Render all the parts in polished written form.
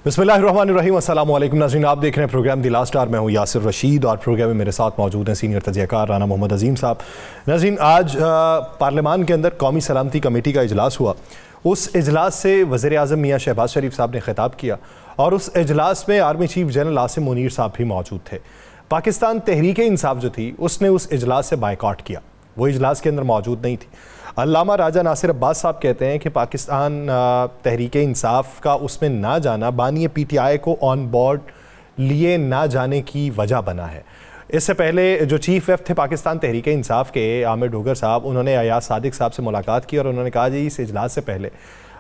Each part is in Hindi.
बिस्मिल्लाहिर्रहमानिर्रहीम। अस्सलाम वालेकुम नाज़रीन, आप देख रहे हैं प्रोग्राम दी लास्ट आवर। मैं हूँ यासिर रशीद और प्रोग्राम में मेरे साथ मौजूद हैं सीनियर तजज़ियाकार राना मोहम्मद अजीम साहब। नाज़रीन, आज पार्लियामान के अंदर कौमी सलामती कमेटी का इजलास हुआ। उस इजलास से वज़ीर आज़म मियाँ शहबाज शरीफ साहब ने खिताब किया और उस इजलास में army chief general Asim Munir साहब भी मौजूद थे। पाकिस्तान तहरीक इंसाफ जो थी उसने उस इजलास से बायकॉट किया, वो इजलास के अंदर मौजूद नहीं थी। अल्लामा राजा नासिर अब्बास साहब कहते हैं कि पाकिस्तान तहरीक इंसाफ का उसमें ना जाना बानी PTI को ऑन बोर्ड लिए ना जाने की वजह बना है। इससे पहले जो चीफ वेफ थे पाकिस्तान तहरीक इंसाफ के आमिर डोगर साहब, उन्होंने अयाज सादिक साहब से मुलाकात की और उन्होंने कहा जी इस इजलास से पहले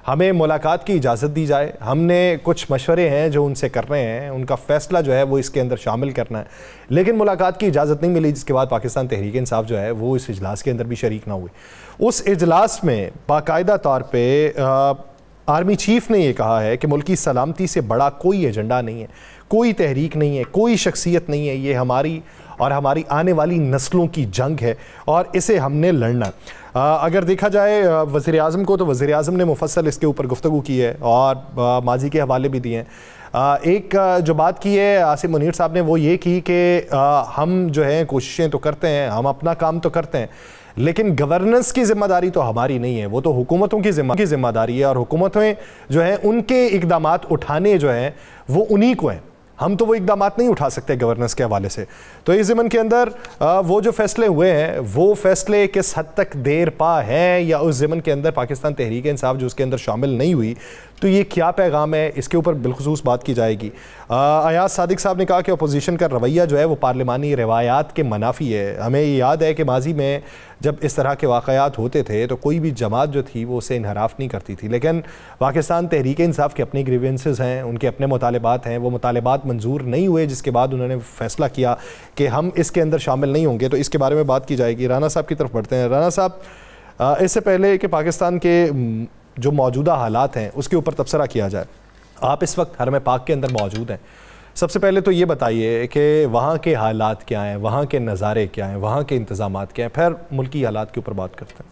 हमें मुलाकात की इजाज़त दी जाए, हमने कुछ मशवरे हैं जो उनसे कर रहे हैं, उनका फ़ैसला जो है वो इसके अंदर शामिल करना है, लेकिन मुलाकात की इजाज़त नहीं मिली, जिसके बाद पाकिस्तान तहरीक इंसाफ जो है वो इस इजलास के अंदर भी शरीक ना हुए। उस इजलास में बाकायदा तौर पर आर्मी चीफ ने यह कहा है कि मुल्क की सलामती से बड़ा कोई एजेंडा नहीं है, कोई तहरीक नहीं है, कोई शख्सियत नहीं है, ये हमारी और हमारी आने वाली नस्लों की जंग है और इसे हमने लड़ना। अगर देखा जाए वज़ीर आज़म को, तो वज़ीर आज़म ने मुफस्सल इसके ऊपर गुफ्तगू की है और माजी के हवाले भी दिए हैं। एक जो बात की है आसिम मुनीर साहब ने, वो ये की कि हम जो है कोशिशें तो करते हैं, हम अपना काम तो करते हैं, लेकिन गवर्नेंस की जिम्मेदारी तो हमारी नहीं है, वो तो हुकूमतों की जिम्मेदारी है और हुकूमतें जो हैं उनके इक़दामात उठाने जो हैं वो उन्हीं को हैं। हम तो वो इक़दामात नहीं उठा सकते गवर्नेंस के हवाले से। तो इस ज़मन के अंदर वो जो फ़ैसले हुए हैं वो फ़ैसले किस हद तक देर पा हैं, या उस ज़मन के अंदर पाकिस्तान तहरीक इंसाफ जो उसके अंदर शामिल नहीं हुई, तो ये क्या पैगाम है, इसके ऊपर बिलखुसूस बात की जाएगी। अयाज सादिक साहब ने कहा कि अपोजिशन का रवैया जो है वो पार्लिमानी रवायात के मनाफी है। हमें याद है कि माजी में जब इस तरह के वाक़यात होते थे तो कोई भी जमात जो थी वो उसे इनहराफ नहीं करती थी, लेकिन पाकिस्तान तहरीक इंसाफ के अपने ग्रीवेंसेस हैं, उनके अपने मुतालबात हैं, वो मुतालबात मंजूर नहीं हुए, जिसके बाद उन्होंने फ़ैसला किया कि हम इसके अंदर शामिल नहीं होंगे। तो इसके बारे में बात की जाएगी। राना साहब की तरफ बढ़ते हैं। राना साहब, इससे पहले कि पाकिस्तान के जो मौजूदा हालात हैं उसके ऊपर तबसरा किया जाए, आप इस वक्त हरम पाक के अंदर मौजूद हैं, सबसे पहले तो ये बताइए कि वहाँ के हालात क्या हैं, वहाँ के नज़ारे क्या हैं, वहाँ के इंतज़ामात क्या हैं, फिर मुल्की हालात के ऊपर बात करते हैं।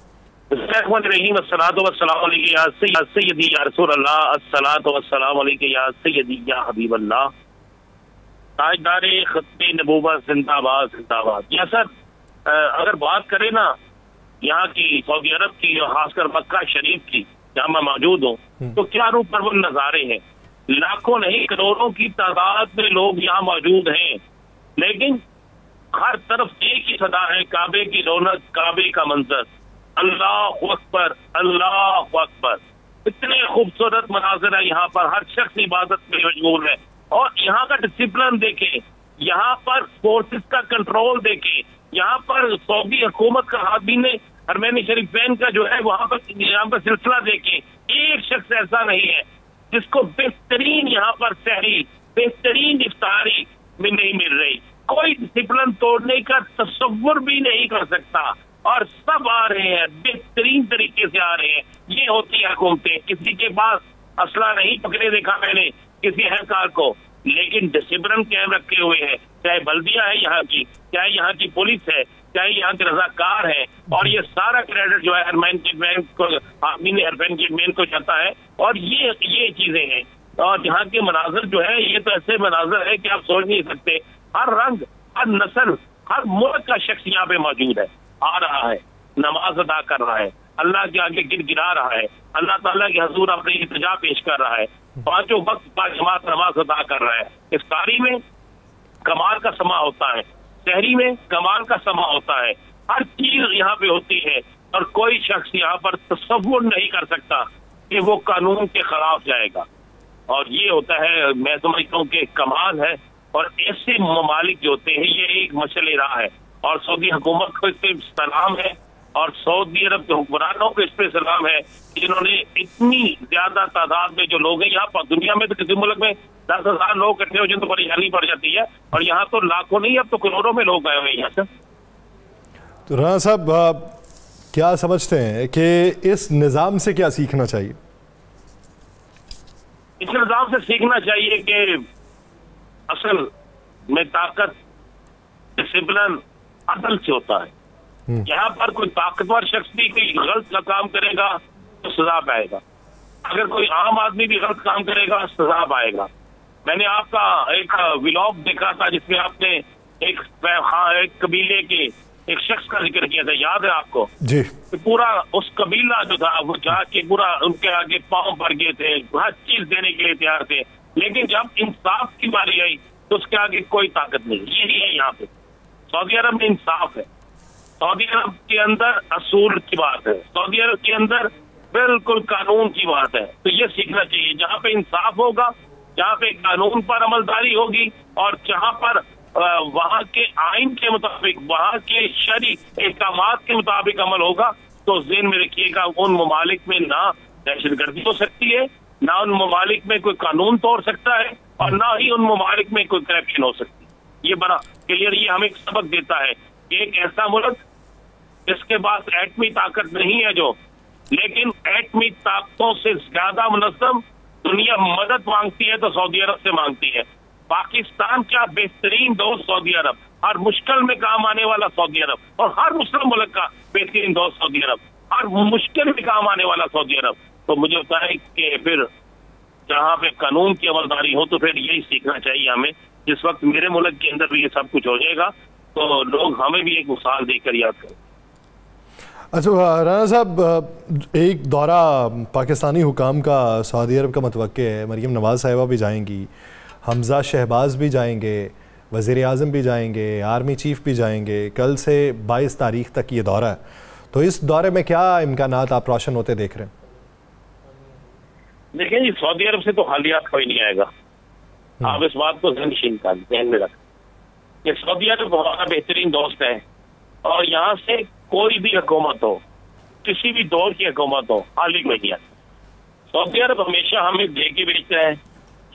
अगर बात करें ना यहाँ की सऊदी अरब की और खासकर मक्का शरीफ की जहाँ मैं मौजूद हूँ, तो क्या रूप परवर नजारे हैं। लाखों नहीं करोड़ों की तादाद में लोग यहाँ मौजूद हैं, लेकिन हर तरफ एक ही सदा है, काबे की रौनक, काबे का मंजर, अल्लाह अकबर, अल्लाह अकबर। इतने खूबसूरत मनाजिर है यहाँ पर, हर शख्स इबादत में मशगूल है। और यहाँ का डिसिप्लिन देखें, यहाँ पर फोर्सेस का कंट्रोल देखें, यहाँ पर सऊदी हुकूमत का हादीन हरमैन शरीफैन का जो है वहाँ पर यहाँ पर सिलसिला देखें, एक शख्स ऐसा नहीं है जिसको बेहतरीन यहाँ पर सहरी, बेहतरीन इफ्तारी में नहीं मिल रही। कोई डिसिप्लिन तोड़ने का तसव्वुर भी नहीं कर सकता और सब आ रहे हैं, बेहतरीन तरीके से आ रहे हैं। ये होती है हुकूमतें। किसी के पास असला नहीं पकड़े देखा मैंने किसी अहलकार को, लेकिन डिसिप्लिन कायम रखे हुए हैं, चाहे बल्दिया है यहाँ की, चाहे यहाँ की पुलिस है, चाहे यहाँ के रजाकार है। और ये सारा क्रेडिट जो है हरमैन की मैन को, आमीन हरमैन की मैन को जाता है। और ये चीजें हैं। और यहाँ के मनाजर जो है ये तो ऐसे मनाजर है कि आप सोच नहीं सकते। हर रंग, हर नस्ल, हर मुल्क का शख्स यहाँ पे मौजूद है, आ रहा है, नमाज अदा कर रहा है, अल्लाह के आगे गिरा रहा है, अल्लाह ताला के हजूर अपनी इल्तिजा पेश कर रहा है, पांचों वक्त बाजमात नमाज अदा कर रहा है। इफ्तारी में कमाल का समा होता है, शहरी में कमाल का समा होता है, हर चीज यहाँ पे होती है। और कोई शख्स यहाँ पर तसव्वुर नहीं कर सकता कि वो कानून के खिलाफ जाएगा। और ये होता है, मैं समझता हूँ कि कमाल है। और ऐसे ममालिक जो होते हैं ये एक मशले राह है। और सऊदी हुकूमत को इस पर सलाम है और सऊदी अरब के हुक्मरानों को इस पे सलाम है, जिन्होंने इतनी ज्यादा तादाद में जो लोग हैं यहाँ पर, दुनिया में तो किसी मुल्क में 10,000 लोग इकट्ठे हो जाए तो परेशानी पड़ जाती है, और यहाँ तो लाखों नहीं, अब तो करोड़ों में लोग आए हुए हैं यहाँ से। तो राना साहब, क्या समझते हैं कि इस निज़ाम से क्या सीखना चाहिए? इस निज़ाम से सीखना चाहिए कि असल में ताकत डिसिप्लिन अदल से होता है। यहाँ पर कोई ताकतवर शख्स भी कोई गलत का काम करेगा तो सजा पाएगा, अगर कोई आम आदमी भी गलत काम करेगा सजा पाएगा। मैंने आपका एक व्लॉग देखा था जिसमें आपने एक कबीले के एक शख्स का जिक्र किया था, याद है आपको जी? तो पूरा उस कबीला जो था वो जाके पूरा उनके आगे पांव भर गए थे, हर चीज देने के लिए तैयार थे, लेकिन जब इंसाफ की बारी आई तो उसके आगे कोई ताकत नहीं। यही है यहाँ पे सऊदी अरब में इंसाफ है, सऊदी अरब के अंदर असूल की बात है, सऊदी अरब के अंदर बिल्कुल कानून की बात है। तो ये सीखना चाहिए, जहाँ पे इंसाफ होगा, जहाँ पे कानून पर अमलदारी होगी और जहाँ पर वहाँ के आइन के मुताबिक, वहाँ के शरी एहकामात के मुताबिक अमल होगा, तो ज़हन में रखिएगा उन ममालिक में ना दहशतगर्दी हो सकती है, ना उन ममालिक में कोई कानून तोड़ सकता है, और ना ही उन ममालिक में कोई करप्शन हो सकती है। ये बड़ा क्लियर, ये हमें एक सबक देता है कि एक ऐसा मुल्क जिसके पास एटमी ताकत नहीं है जो, लेकिन एटमी ताकतों से ज्यादा मुनज़्ज़म दुनिया मदद मांगती है तो सऊदी अरब से मांगती है। पाकिस्तान का बेहतरीन दोस्त सऊदी अरब, हर मुश्किल में काम आने वाला सऊदी अरब, और हर मुस्लिम मुल्क का बेहतरीन दोस्त सऊदी अरब, हर मुश्किल में काम आने वाला सऊदी अरब। तो मुझे लगता है कि फिर जहाँ पे कानून की अमलदारी हो तो फिर यही सीखना चाहिए हमें। जिस वक्त मेरे मुल्क के अंदर भी ये सब कुछ हो जाएगा तो लोग हमें भी एक मिसाल देकर याद करें। अच्छा राना साहब, एक दौरा पाकिस्तानी हुकाम का सऊदी अरब का मतवक्के है, मरीम नवाज साहिबा भी जाएंगी, हमजा शहबाज भी जाएंगे, वज़ीर आज़म भी जाएंगे, आर्मी चीफ भी जाएंगे। कल से 22 तारीख तक ये दौरा है, तो इस दौरे में क्या इम्कानात आप रोशन होते देख रहे हैं? देखिए जी, सऊदी अरब से तो हालियात कोई नहीं आएगा, आप इस बात को ध्यान में रखें कि सऊदी अरब हमारा बेहतरीन दोस्त है, और यहाँ से कोई भी हुकूमत हो, किसी भी दौर की हुकूमत हो, हाल ही में किया सऊदी अरब हमेशा हमें दे के बेचता है,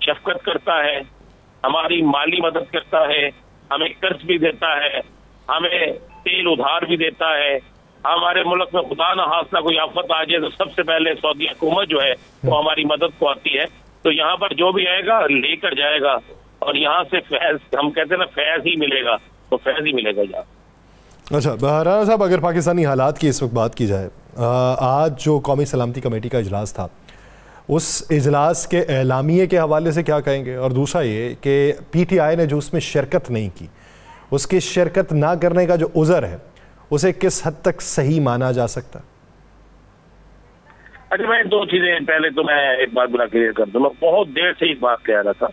शफकत करता है, हमारी माली मदद करता है, हमें कर्ज भी देता है, हमें तेल उधार भी देता है। हमारे मुल्क में खुदा न खास्ता कोई आफत आ जाए तो सबसे पहले सऊदी हुकूमत जो है वो हमारी मदद को आती है। तो यहाँ पर जो भी आएगा लेकर जाएगा, और यहाँ से फैज, हम कहते हैं ना, फैज ही मिलेगा, तो फैज ही मिलेगा यहाँ। अच्छा राना साहब, अगर पाकिस्तानी हालात की इस वक्त बात की जाए, आज जो कौमी सलामती कमेटी का इजलास था, उस इजलास के एलामिये के हवाले से क्या कहेंगे? और दूसरा ये कि PTI ने जो उसमें शिरकत नहीं की, उसकी शिरकत ना करने का जो उज़र है उसे किस हद तक सही माना जा सकता? अच्छा, मैं दो चीजें, पहले तो मैं एक बात बुरा क्लियर कर दूं, मैं बहुत देर से एक बात कह रहा था,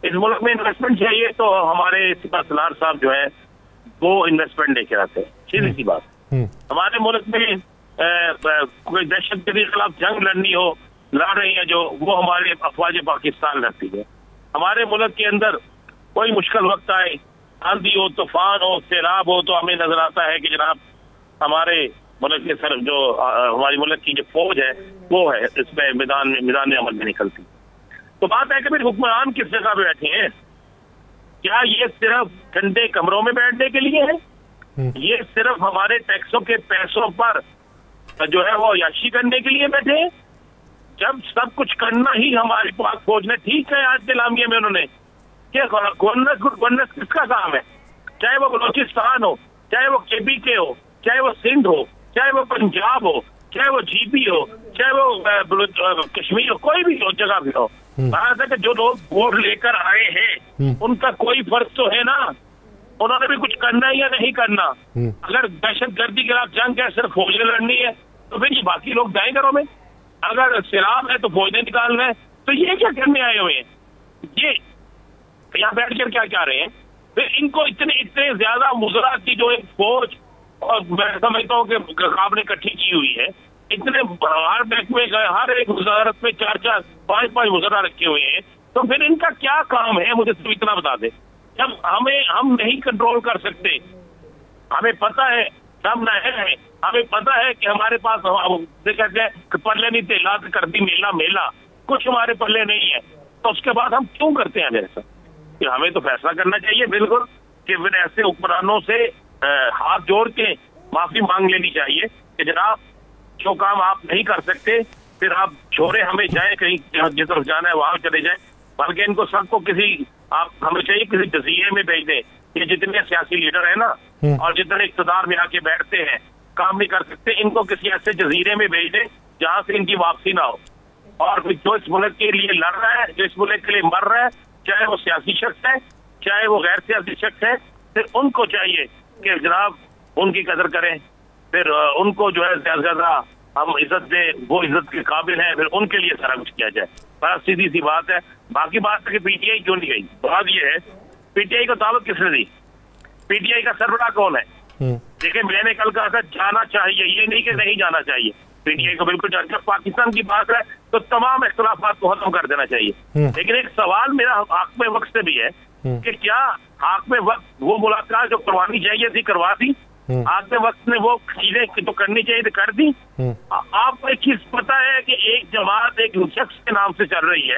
इस मुल्क में इन्वेस्टमेंट चाहिए तो हमारे सिपा सलार साहब जो है वो इन्वेस्टमेंट लेके आते हैं। सीधी सी बात, हमारे मुल्क में कोई दहशतगर्दी के खिलाफ जंग लड़नी हो, लड़ रही है जो, वो हमारे अफवाज पाकिस्तान लड़ती है। हमारे मुल्क के अंदर कोई मुश्किल वक्त आए, आंधी हो, तूफान हो, सैलाब हो, तो हमें नजर आता है कि जनाब हमारे मुल्क के सर जो हमारी मुल्क की जो फौज है वो है इसमें मैदान अमल में निकलती। तो बात है कि फिर हुक्मरान किस जगह पे बैठे हैं? क्या ये सिर्फ ठंडे कमरों में बैठने के लिए है? ये सिर्फ हमारे टैक्सों के पैसों पर जो है वो अयाशी करने के लिए बैठे हैं? जब सब कुछ करना ही हमारी पाक फौज ने, ठीक है आज के लामिया में उन्होंने क्या गवर्नेंस किसका काम है? चाहे वो बलोचिस्तान हो, चाहे वो KPK हो, चाहे वो सिंध हो, चाहे वो पंजाब हो, चाहे वो GB हो, चाहे वो कश्मीर हो, कोई भी हो, जगह भी हो, बात है कि जो लोग वोट लेकर आए हैं उनका कोई फर्क तो है ना, उन्होंने भी कुछ करना है या नहीं करना। अगर दहशतगर्दी के खिलाफ जंग है, सिर्फ फौज ने लड़नी है, तो फिर ये बाकी लोग जाए घरों में। अगर सैलाब है तो फौज ने निकालना है, तो ये क्या करने आए हुए हैं? ये यहाँ बैठ कर क्या क्या रहे हैं? फिर इनको इतने ज्यादा मुजरा की जो एक फौज, और मैं समझता हूँ कि आपने इकट्ठी की हुई है, इतने हर बैंक में हर एक वजारत में 4-4, 5-5 मुजरा रखे हुए हैं, तो फिर इनका क्या काम है? मुझे सिर्फ इतना बता दे। जब हम नहीं कंट्रोल कर सकते, हमें पता है सब न है, हमें पता है कि हमारे पास कहते हैं पल्ले नहीं तेला कर दी मेला मेला, कुछ हमारे पल्ले नहीं है, तो उसके बाद हम क्यों करते हैं ऐसा? कि हमें तो फैसला करना चाहिए बिल्कुल कि फिर ऐसे हुक्मरानों से हाथ जोड़ के माफी मांग लेनी चाहिए कि जनाब जो काम आप नहीं कर सकते फिर आप छोड़े, हमें जाए कहीं जिस तरफ जाना है वहां चले जाए, बल्कि इनको सबको हमें चाहिए किसी जजीरे में भेज दें। ये जितने सियासी लीडर है ना, और जितने इक़्तिदार में आके बैठते हैं, काम नहीं कर सकते, इनको किसी ऐसे जजीरे में भेज दें जहां से इनकी वापसी ना हो, और जो इस मुल्क के लिए लड़ रहा है, जो इस मुल्क के लिए मर रहा है, चाहे वो सियासी शख्स है चाहे वो गैर सियासी शख्स है, फिर उनको चाहिए कि जनाब उनकी कदर करें, फिर उनको जो है ज्यादा हम इज्जत दें, वो इज्जत के काबिल है, फिर उनके लिए सारा कुछ किया जाए। बड़ा सीधी सी बात है। बाकी बात है कि पीटीआई क्यों नहीं गई, बात ये है पीटीआई को दावत किसने दी, पीटीआई का सरबराह कौन है? देखिए मैंने कल कहा था जाना चाहिए, ये नहीं कि नहीं जाना चाहिए, पीटीआई को बिल्कुल जाना। जब पाकिस्तान की बात है तो तमाम इख्तलाफात को खत्म कर देना चाहिए। लेकिन एक सवाल मेरा हाकिम वक्त से भी है कि क्या हाकिम वक्त वो मुलाकात जो करवानी चाहिए थी करवा दी, हाकिम वक्त ने वो चीजें तो करनी चाहिए तो कर दी। आपको एक चीज पता है कि एक जमात एक शख्स के नाम से चल रही है,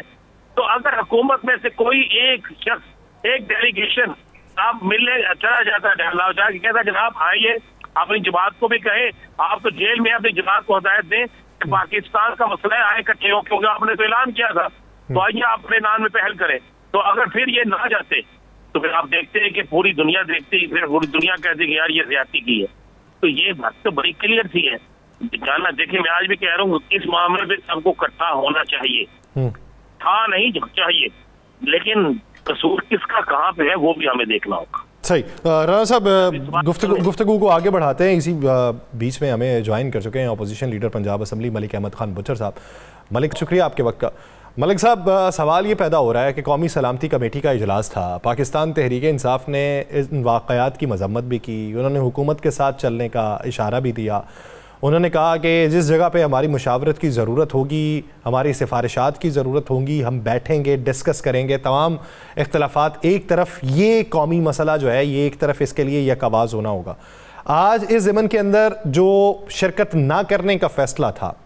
तो अगर हुकूमत में से कोई एक शख्स एक डेलीगेशन आप मिलने चला जाता है, डहला जाके कहता है जनाब आइए अपनी जमात को भी कहे, आप तो जेल में अपनी जमात को हदायत दें कि पाकिस्तान का मसला है, आए इकट्ठे हो, क्योंकि आपने तो ऐलान किया था, तो आइए आप अपने ऐलान में पहल करें। तो अगर फिर ये ना जाते तो फिर आप देखते हैं कि पूरी दुनिया देखती, फिर पूरी दुनिया कहती कि यार ये ज्यादती की है। तो ये बात तो बड़ी क्लियर सी है। जाना देखिए मैं आज भी कह रहा हूँ इस मामले में सबको इकट्ठा होना चाहिए, था नहीं चाहिए, लेकिन कसूर किसका कहाँ पे है वो भी हमें देखना होगा। सही। राणा साहब गुफ्तगू को आगे बढ़ाते हैं। इसी बीच में हमें ज्वाइन कर चुके हैं opposition leader Punjab assembly Malik Ahmad Khan Bhachar साहब। मलिक शुक्रिया आपके वक्त का। मलिक साहब सवाल ये पैदा हो रहा है कि कौमी सलामती कमेटी का इजलास था, पाकिस्तान तहरीक इंसाफ ने इन वाक़यात की मजम्मत भी की, उन्होंने हुकूमत के साथ चलने का इशारा भी दिया, उन्होंने कहा कि जिस जगह पे हमारी मुशावरत की ज़रूरत होगी, हमारी सिफारिशात की ज़रूरत होगी, हम बैठेंगे, डिस्कस करेंगे तमाम इख्तलाफात। एक तरफ ये कौमी मसला जो है ये एक तरफ इसके लिए एक आवाज़ होना होगा। आज इस ज़मन के अंदर जो शिरकत ना करने का फ़ैसला था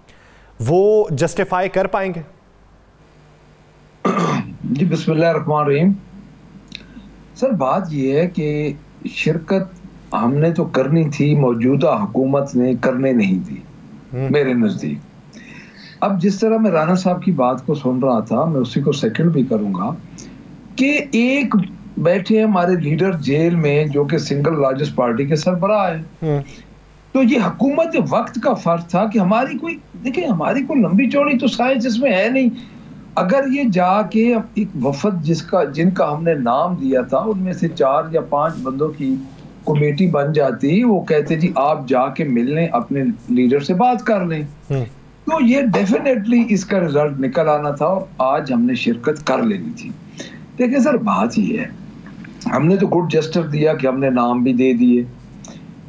वो जस्टिफाई कर पाएंगे? जी बिस्मिल्लाहिर्रहमानिर्रहीम। सर बात यह है कि शिरकत हमने तो करनी थी, मौजूदा हुकूमत ने करने नहीं दी मेरे नजदीक। अब जिस तरह मैं राणा साहब की बात को सुन रहा था मैं उसी को सेकंड भी करूंगा कि एक बैठे हैं हमारे लीडर जेल में जो कि सिंगल लार्जेस्ट पार्टी के सरबराह है, तो ये हुकूमत वक्त का फर्ज था कि हमारी कोई देखिए हमारी कोई लंबी चौड़ी तो साइंस इसमें है नहीं। अगर ये जाके एक वफद जिनका हमने नाम दिया था उनमें से 4 या 5 बंदों की कमेटी बन जाती, वो कहते जी आप जाके मिल लें, अपने लीडर से बात कर लें, तो ये डेफिनेटली इसका रिजल्ट निकल आना था और आज हमने शिरकत कर लेनी थी। देखिए सर बात ही है, हमने तो गुड जेस्टर दिया कि हमने नाम भी दे दिए,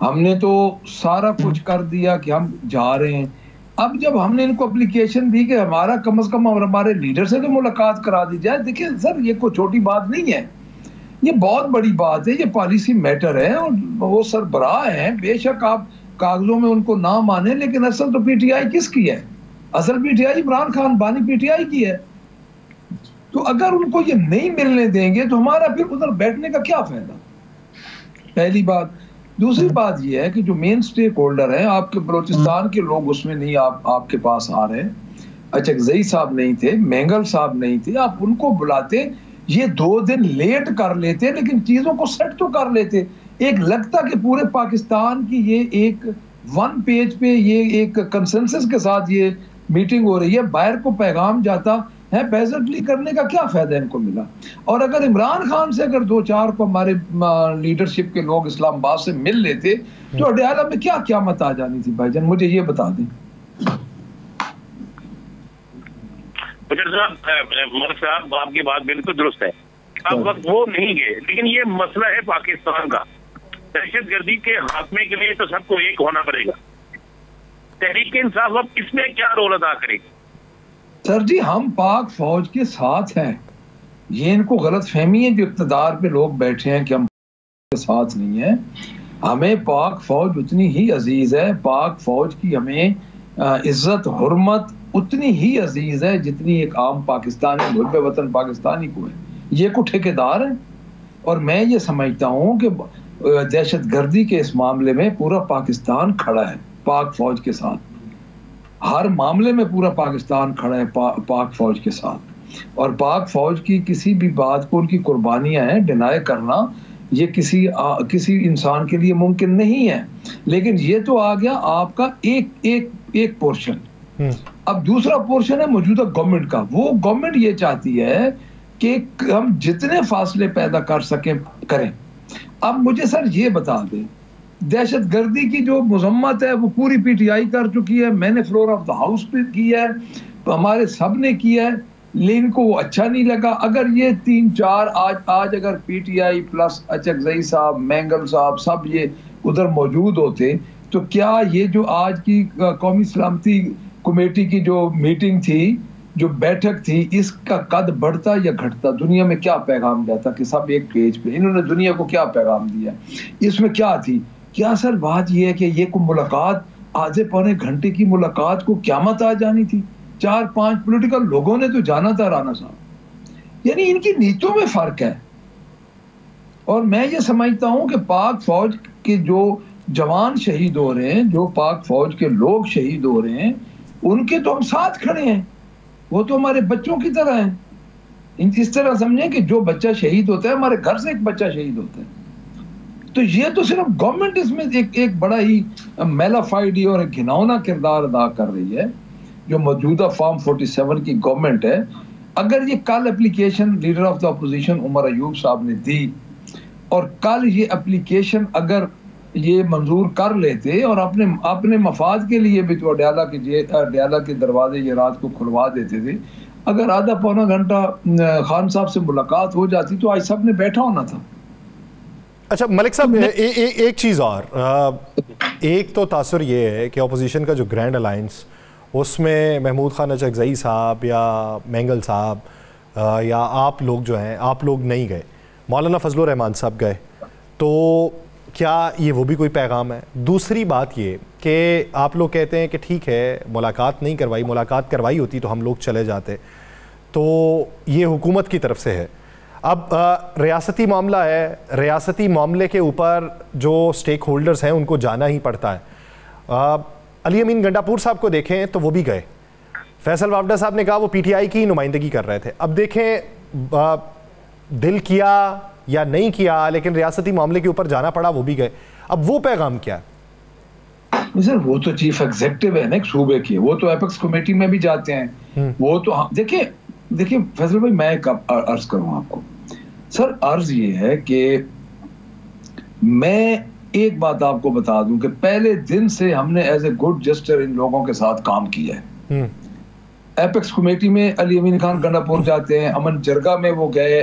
हमने तो सारा कुछ कर दिया कि हम जा रहे हैं। अब जब हमने इनको एप्लीकेशन दी कि हमारा कम से कम हमारे लीडर से तो मुलाकात करा दी जाए, देखिए सर ये कोई छोटी बात नहीं है, ये बहुत बड़ी बात है, ये पॉलिसी मैटर है और वो सरबराह हैं, बेशक आप कागजों में उनको ना माने, लेकिन असल तो पीटीआई किसकी है? असल पीटीआई इमरान खान बानी पीटीआई की है। तो अगर उनको ये नहीं मिलने देंगे तो हमारा फिर उधर बैठने का क्या फायदा, पहली बात। दूसरी बात ये है कि जो मेन स्टेक होल्डर है आपके बलोचिस्तान के लोग उसमें नहीं आपके पास आ रहे हैं। अचकजई साहब नहीं थे, मेंगल साहब नहीं थे, आप उनको बुलाते, ये 2 दिन लेट कर लेते, लेकिन चीजों को सेट तो कर लेते। एक लगता कि पूरे पाकिस्तान की ये एक 1 पेज पे ये एक कंसेंसस के साथ ये मीटिंग हो रही है, बाहर को पैगाम जाता है, बेजतली करने का क्या फायदा इनको मिला। और अगर इमरान खान से अगर 2-4 को हमारे लीडरशिप के लोग इस्लामाबाद से मिल लेते तो अडयाला में क्या क़यामत आ जानी थी भाईजान, मुझे ये बता दें। साहब आपकी बात बिल्कुल दुरुस्त है, अब वक्त वो नहीं गए, लेकिन ये मसला है पाकिस्तान का, दहशतगर्दी के खात्मे के लिए तो सबको एक होना पड़ेगा। तहरीक इंसाफ अब इसमें क्या रोल अदा करेगी? सर जी हम पाक फौज के साथ हैं, ये इनको गलत फहमी है जो इक़्तिदार पे लोग बैठे हैं कि हम के साथ नहीं है। हमें पाक फौज उतनी ही अजीज है, पाक फौज की हमें इज्जत हुर्मत उतनी ही अजीज है जितनी एक आम पाकिस्तानी मुल्क वतन पाकिस्तानी को है। ये को ठेकेदार है और मैं ये समझता हूँ कि दहशतगर्दी के इस मामले में पूरा पाकिस्तान खड़ा है पाक फौज के साथ, हर मामले में पूरा पाकिस्तान खड़ा है पाक फौज के साथ। और पाक फौज की किसी भी बात को उनकी कुर्बानियां हैं डिनाई करना ये किसी इंसान के लिए मुमकिन नहीं है। लेकिन ये तो आ गया आपका एक पोर्शन। अब दूसरा पोर्शन है मौजूदा गवर्नमेंट का। वो गवर्नमेंट ये चाहती है कि हम जितने फासले पैदा कर सकें करें। अब मुझे सर ये बता दें, दहशत गर्दी की जो मजम्मत है वो पूरी पीटीआई कर चुकी है, मैंने फ्लोर ऑफ द हाउस पे किया है, हमारे सब ने किया है, लेकिन को वो अच्छा नहीं लगा। अगर ये 3-4 आज अगर पीटीआई प्लस अचकजई साहब, मैंगल साहब सब ये उधर मौजूद होते तो क्या ये जो आज की कौमी सलामती कमेटी की जो मीटिंग थी, जो बैठक थी, इसका कद बढ़ता या घटता? दुनिया में क्या पैगाम जाता कि सब एक पेज पे? इन्होंने दुनिया को क्या पैगाम दिया? इसमें क्या थी? क्या सर बात यह है कि ये को मुलाकात आधे पौने घंटे की मुलाकात को क़यामत आ जानी थी? 4-5 पॉलिटिकल लोगों ने तो जाना था राना साहब। यानी इनकी नीतियों में फर्क है। और मैं ये समझता हूं कि पाक फौज के जो जवान शहीद हो रहे हैं, जो पाक फौज के लोग शहीद हो रहे हैं, उनके तो हम साथ खड़े हैं, वो तो हमारे बच्चों की तरह हैं। इस तरह समझें कि जो बच्चा शहीद होता है, हमारे घर से एक बच्चा शहीद होता है। तो ये तो सिर्फ गवर्नमेंट इसमें एक बड़ा ही मेलाफाइड और एक घिनौना किरदार अदा कर रही है, जो मौजूदा फॉर्म 47 की गवर्नमेंट है। अगर ये कल application leader of the opposition Umar Ayub साहब ने दी और कल ये एप्लीकेशन अगर ये मंजूर कर लेते और अपने मफाद के लिए भी तो अडयाला के दरवाजे ये रात को खुलवा देते थे, अगर आधा पौना घंटा खान साहब से मुलाकात हो जाती तो आज सब ने बैठा होना था। अच्छा मलिक साहब, एक चीज़ और, एक तो तासुर ये है कि अपोजिशन का जो ग्रैंड अलायंस, उसमें महमूद खान अचकजई साहब या मैंगल साहब या आप लोग जो हैं, आप लोग नहीं गए, मौलाना फजलुर रहमान साहब गए, तो क्या ये वो भी कोई पैगाम है? दूसरी बात ये कि आप लोग कहते हैं कि ठीक है मुलाकात नहीं करवाई, मुलाकात करवाई होती तो हम लोग चले जाते, तो ये हुकूमत की तरफ से है। अब रियासती मामला है, रियासती मामले के ऊपर जो स्टेक होल्डर्स हैं उनको जाना ही पड़ता है। अली अमीन गंडापुर साहब को देखें तो वो भी गए, फैसल वावडा साहब ने कहा वो पीटीआई की नुमाइंदगी कर रहे थे। अब देखें दिल किया या नहीं किया, लेकिन रियासती मामले के ऊपर जाना पड़ा, वो भी गए। अब वो पैगाम क्या है? सर वो तो चीफ एग्जीक्यूटिव है ना एक सूबे की, वो तो एपेक्स कमेटी में भी जाते हैं, वो तो देखिए फैसल भाई, मैं एक अर्ज करूं आपको सर, अर्ज ये है कि मैं एक बात आपको बता दूं कि पहले दिन से हमने एज ए गुड जस्टर इन लोगों के साथ काम किया है। एपेक्स कमेटी में अली अमीन खान गंडापुर जाते हैं, अमन जरगा में वो गए,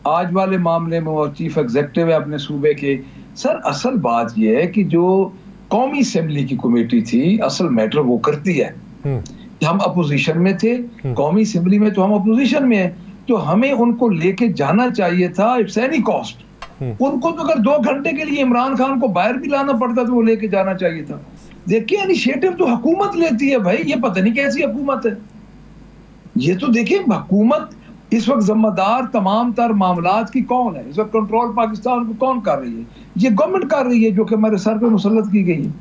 आज वाले मामले में वो चीफ एग्जीक्यूटिव है अपने सूबे के। सर असल बात ये है कि जो कौमी असेंबली की कमेटी थी, असल मैटर वो करती है। हम अपोजिशन में थे, कौमी असेंबली में तो हम अपोजिशन में हैं, तो हमें उनको लेके जाना चाहिए था इट्स एनी कॉस्ट। उनको तो अगर 2 घंटे के लिए इमरान खान को बाहर भी लाना पड़ता तो वो लेके जाना चाहिए था। देखिए इनिशिएटिव तो हुकूमत लेती है भाई, ये पता नहीं कैसी हुकूमत है ये। तो देखिए हुकूमत इस वक्त जिम्मेदार तमाम तर मामलात की कौन है? इस वक्त कंट्रोल पाकिस्तान को कौन कर रही है? ये गवर्नमेंट कर रही है जो कि हमारे सर पे मुसल्लत की गई है।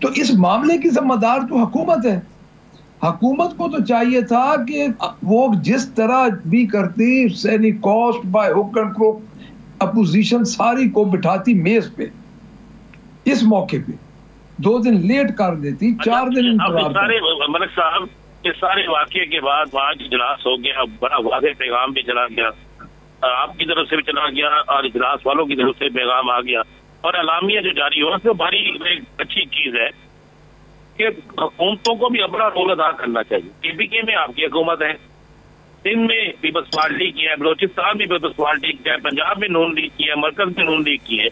तो इस मामले की जिम्मेदार तो हुकूमत है। हुकूमत को तो चाहिए था कि वो जिस तरह भी करती, Saini cost by hook and crook, opposition सारी को बिठाती मेज पे, इस मौके पे 2 दिन लेट कर देती, 4 दिन मलिक साहब इस सारे वाकये के बाद वहाँ इजलास हो गया, बड़ा वाज़ेह पैगाम भी चला गया, आपकी तरफ से भी चला गया और इजलास वालों की तरफ से पैगाम आ गया, और अलामिया जो जारी हुआ तो बड़ी एक अच्छी चीज है कि हुकूमतों को भी अपना रोल अदा करना चाहिए। पीपीके में आपकी हुकूमत है, सिंध में पीपल्स पार्टी की है, बलोचिस्तान में पीपल्स पार्टी की है, पंजाब में नून लीग की है, मरकज में नून लीग की है।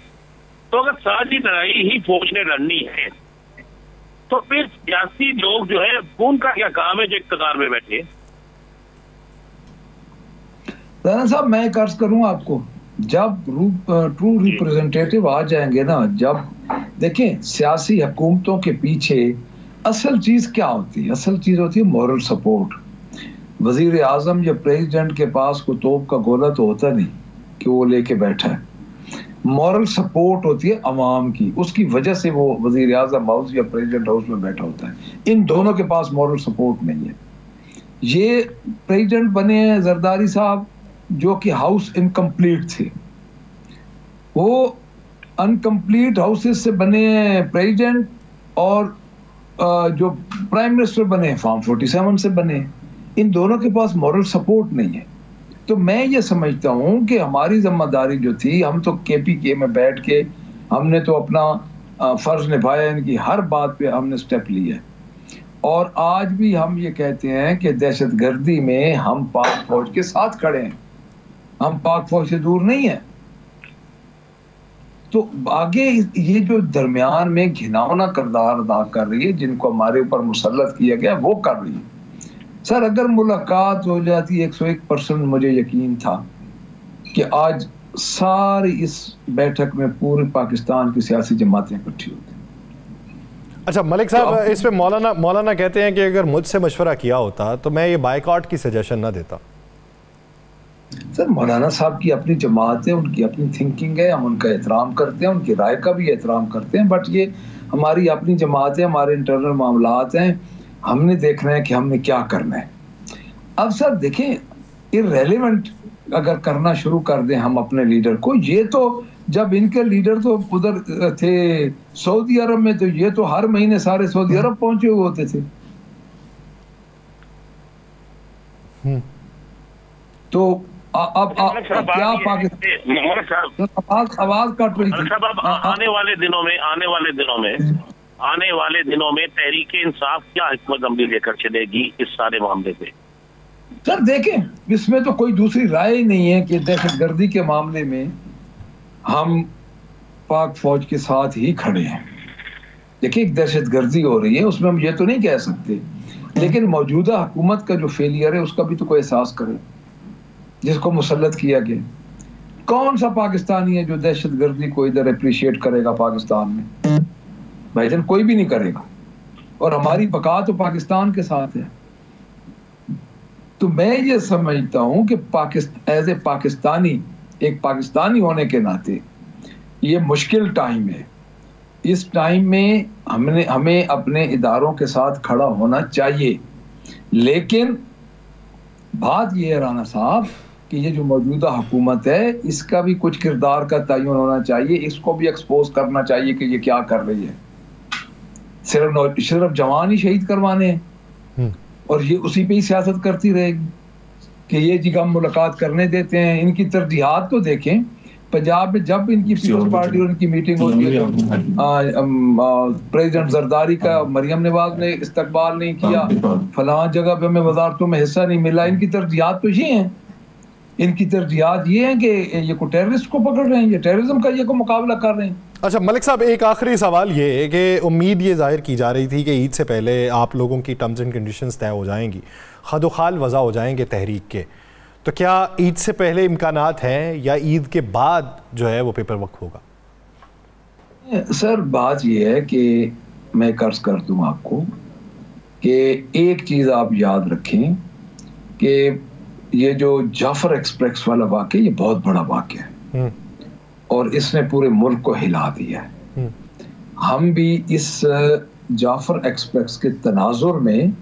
तो अगर सारी लड़ाई ही फौज ने लड़नी है तो फिर सियासी लोग जो है उनका क्या काम है जो इक़्तिदार में बैठे? राना साहब मैं एक अर्ज करूं आपको, जब ट्रू रिप्रेजेंटेटिव आ जाएंगे ना, जब देखें सियासी हुकूमतों के पीछे असल चीज क्या होती है? असल चीज होती है मॉरल सपोर्ट। वजीर आजम या प्रेसिडेंट के पास कोई तोप का गोला तो होता नहीं कि वो लेके बैठा है। मॉरल सपोर्ट होती है अवाम की, उसकी वजह से वो वजीर आजम हाउस या प्रेसिडेंट हाउस में बैठा होता है। इन दोनों के पास मॉरल सपोर्ट नहीं है। ये प्रेसिडेंट बने हैं जरदारी साहब जो कि हाउस इनकम्प्लीट थे, वो अनकम्प्लीट हाउसेस से बने हैं प्रेसिडेंट, और जो प्राइम मिनिस्टर बने हैं फॉर्म 47 से बने हैं। इन दोनों के पास मॉरल सपोर्ट नहीं है। तो मैं ये समझता हूँ कि हमारी जिम्मेदारी जो थी, हम तो KPK में बैठ के हमने तो अपना फर्ज निभाया, इनकी हर बात पे हमने स्टेप लिया। और आज भी हम ये कहते हैं कि दहशतगर्दी में हम पाक फौज के साथ खड़े हैं, हम पाक फौज से दूर नहीं है। तो आगे ये जो दरमियान में घिनौना किरदार अदा कर रही है, जिनको हमारे ऊपर मुसल्लत किया गया, वो कर रही है। सर अगर मुलाकात हो जाती 101% मुझे यकीन था कि आज सारी इस बैठक में पूरे पाकिस्तान की सियासी जमातें इकट्ठी होती। अच्छा मलिक साहब, तो इस पे मौलाना कहते हैं कि अगर मुझसे मशवरा किया होता तो मैं ये बाइकआउट की सजेशन ना देता। सर मौलाना साहब की अपनी जमात है, उनकी अपनी थिंकिंग है, हम उनका एहतराम करते हैं, उनकी राय का भी एहतराम करते हैं, बट ये हमारी अपनी जमात है, हमारे इंटरनल मामलात हैं, हमने देखना है कि हमने क्या करना है। अब सर देखें, इररेलेवेंट अगर करना शुरू कर दें हम अपने लीडर को, ये तो जब इनके लीडर तो उधर थे सऊदी अरब में, तो ये तो हर महीने सारे सऊदी अरब पहुंचे हुए होते थे। तो अब क्या पाकिस्तान आवाज काट रही थी। आने वाले दिनों में तहरीके इंसाफ क्या हिकमत अमली लेकर चलेगी इस सारे मामले पे? सर देखें, इसमें तो कोई दूसरी राय ही नहीं है कि दहशतगर्दी के मामले में हम पाक फौज के साथ ही खड़े हैं। देखिए एक दहशतगर्दी हो रही है, उसमें हम ये तो नहीं कह सकते, लेकिन मौजूदा हुकूमत का जो फेलियर है उसका भी तो कोई एहसास करे, जिसको मुसल्लत किया गया। कौन सा पाकिस्तानी है जो दहशतगर्दी को इधर अप्रिशिएट करेगा पाकिस्तान में? भाईजान कोई भी नहीं करेगा। और हमारी बका तो पाकिस्तान के साथ है। तो मैं ये समझता हूं कि एज ए पाकिस्तानी, एक पाकिस्तानी होने के नाते ये मुश्किल टाइम है। इस टाइम में हमें अपने इदारों के साथ खड़ा होना चाहिए। लेकिन बात ये है राना साहब कि ये जो मौजूदा हुकूमत है, इसका भी कुछ किरदार का तयन होना चाहिए, इसको भी एक्सपोज करना चाहिए कि ये क्या कर रही है। सिर्फ जवान ही शहीद करवाने हैं और ये उसी पे ही सियासत करती रहेगी कि ये जी हम मुलाकात करने देते हैं। इनकी तरजीहात तो देखें, पंजाब में जब इनकी पीपल्स पार्टी और इनकी मीटिंग होती है, प्रेसिडेंट जरदारी का मरियम नवाज ने इस्तकबाल नहीं किया, फलां जगह पे हमें वजारतों में हिस्सा नहीं मिला। इनकी तरजीहात तो ये हैं, इनकी तरजीहात ये हैं कि ये को टेररिस्ट को पकड़ रहे हैं, ये टेररिज्म का ये को मुकाबला कर रहे हैं। अच्छा मलिक साहब, एक आखिरी सवाल ये है कि उम्मीद ये जाहिर की जा रही थी कि ईद से पहले आप लोगों की टर्म्स एंड कंडीशंस तय हो जाएंगी, खदोखाल वज़ा हो जाएंगे तहरीक के, तो क्या ईद से पहले इम्कानात हैं या ईद के बाद जो है वो पेपर वर्क होगा? सर बात ये है कि मैं कर्ज कर दूं आपको कि एक चीज़ आप याद रखें कि ये जो जाफर एक्सप्रेस वाला वाक़या, ये बहुत बड़ा वाक़या है और इसने पूरे मुल्क को हिला दिया है। हम भी इस जाफर एक्सप्रेस के तनाजुर में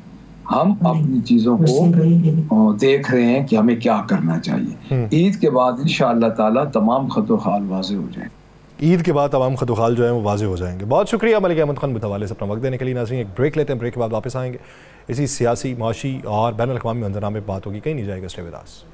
हम अपनी चीजों को देख रहे हैं कि हमें क्या करना चाहिए। ईद के बाद इंशाअल्लाह ताला तमाम खतोखाल वाज़े हो जाएंगे। ईद के बाद तमाम खतोखाल जो है वो वाज़े हो जाएंगे। बहुत शुक्रिया मलिक अहमद खान मुतवाले से अपना वक्त देने के लिए। नाज़रीन एक ब्रेक लेते हैं, ब्रेक के बाद वापस आएंगे। इसी सियासी, माशी और बैनुल अक़वामी मंजरनामे पर बात होगी, कहीं नहीं जाएगा। Stay with us.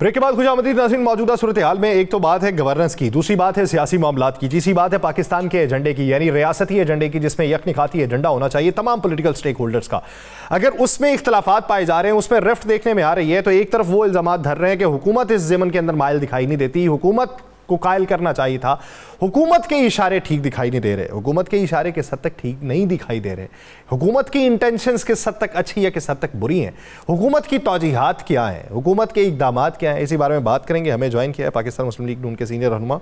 ब्रेक के बाद खुशामदीद नाज़रीन। मौजूदा सूरत हाल में एक तो बात है गवर्नेंस की, दूसरी बात है सियासी मामलात की, तीसरी बात है पाकिस्तान के एजेंडे की, यानी रियासती एजेंडे की, जिसमें यकनिखाती एजेंडा होना चाहिए तमाम पॉलिटिकल स्टेक होल्डर्स का। अगर उसमें इख्तलाफात पाए जा रहे हैं, उसमें रफ्त देखने में आ रही है, तो एक तरफ वो इल्ज़ामात धर रहे हैं कि हुकूमत इस ज़मन के अंदर माइल दिखाई नहीं देती, हुकूमत को कायल करना चाहिए था, हुकूमत के इशारे ठीक दिखाई नहीं दे रहे, हुकूमत के इशारे किस हद तक ठीक नहीं दिखाई दे रहे, हुकूमत की इंटेंशंस किस हद तक अच्छी या किस हद तक बुरी हैं, हुकूमत की तौजीहात क्या हैं, हुकूमत के इक़दामात क्या हैं, इसी बारे में बात करेंगे। हमें ज्वाइन किया है पाकिस्तान मुस्लिम लीग नून के सीनियर रहनुमा,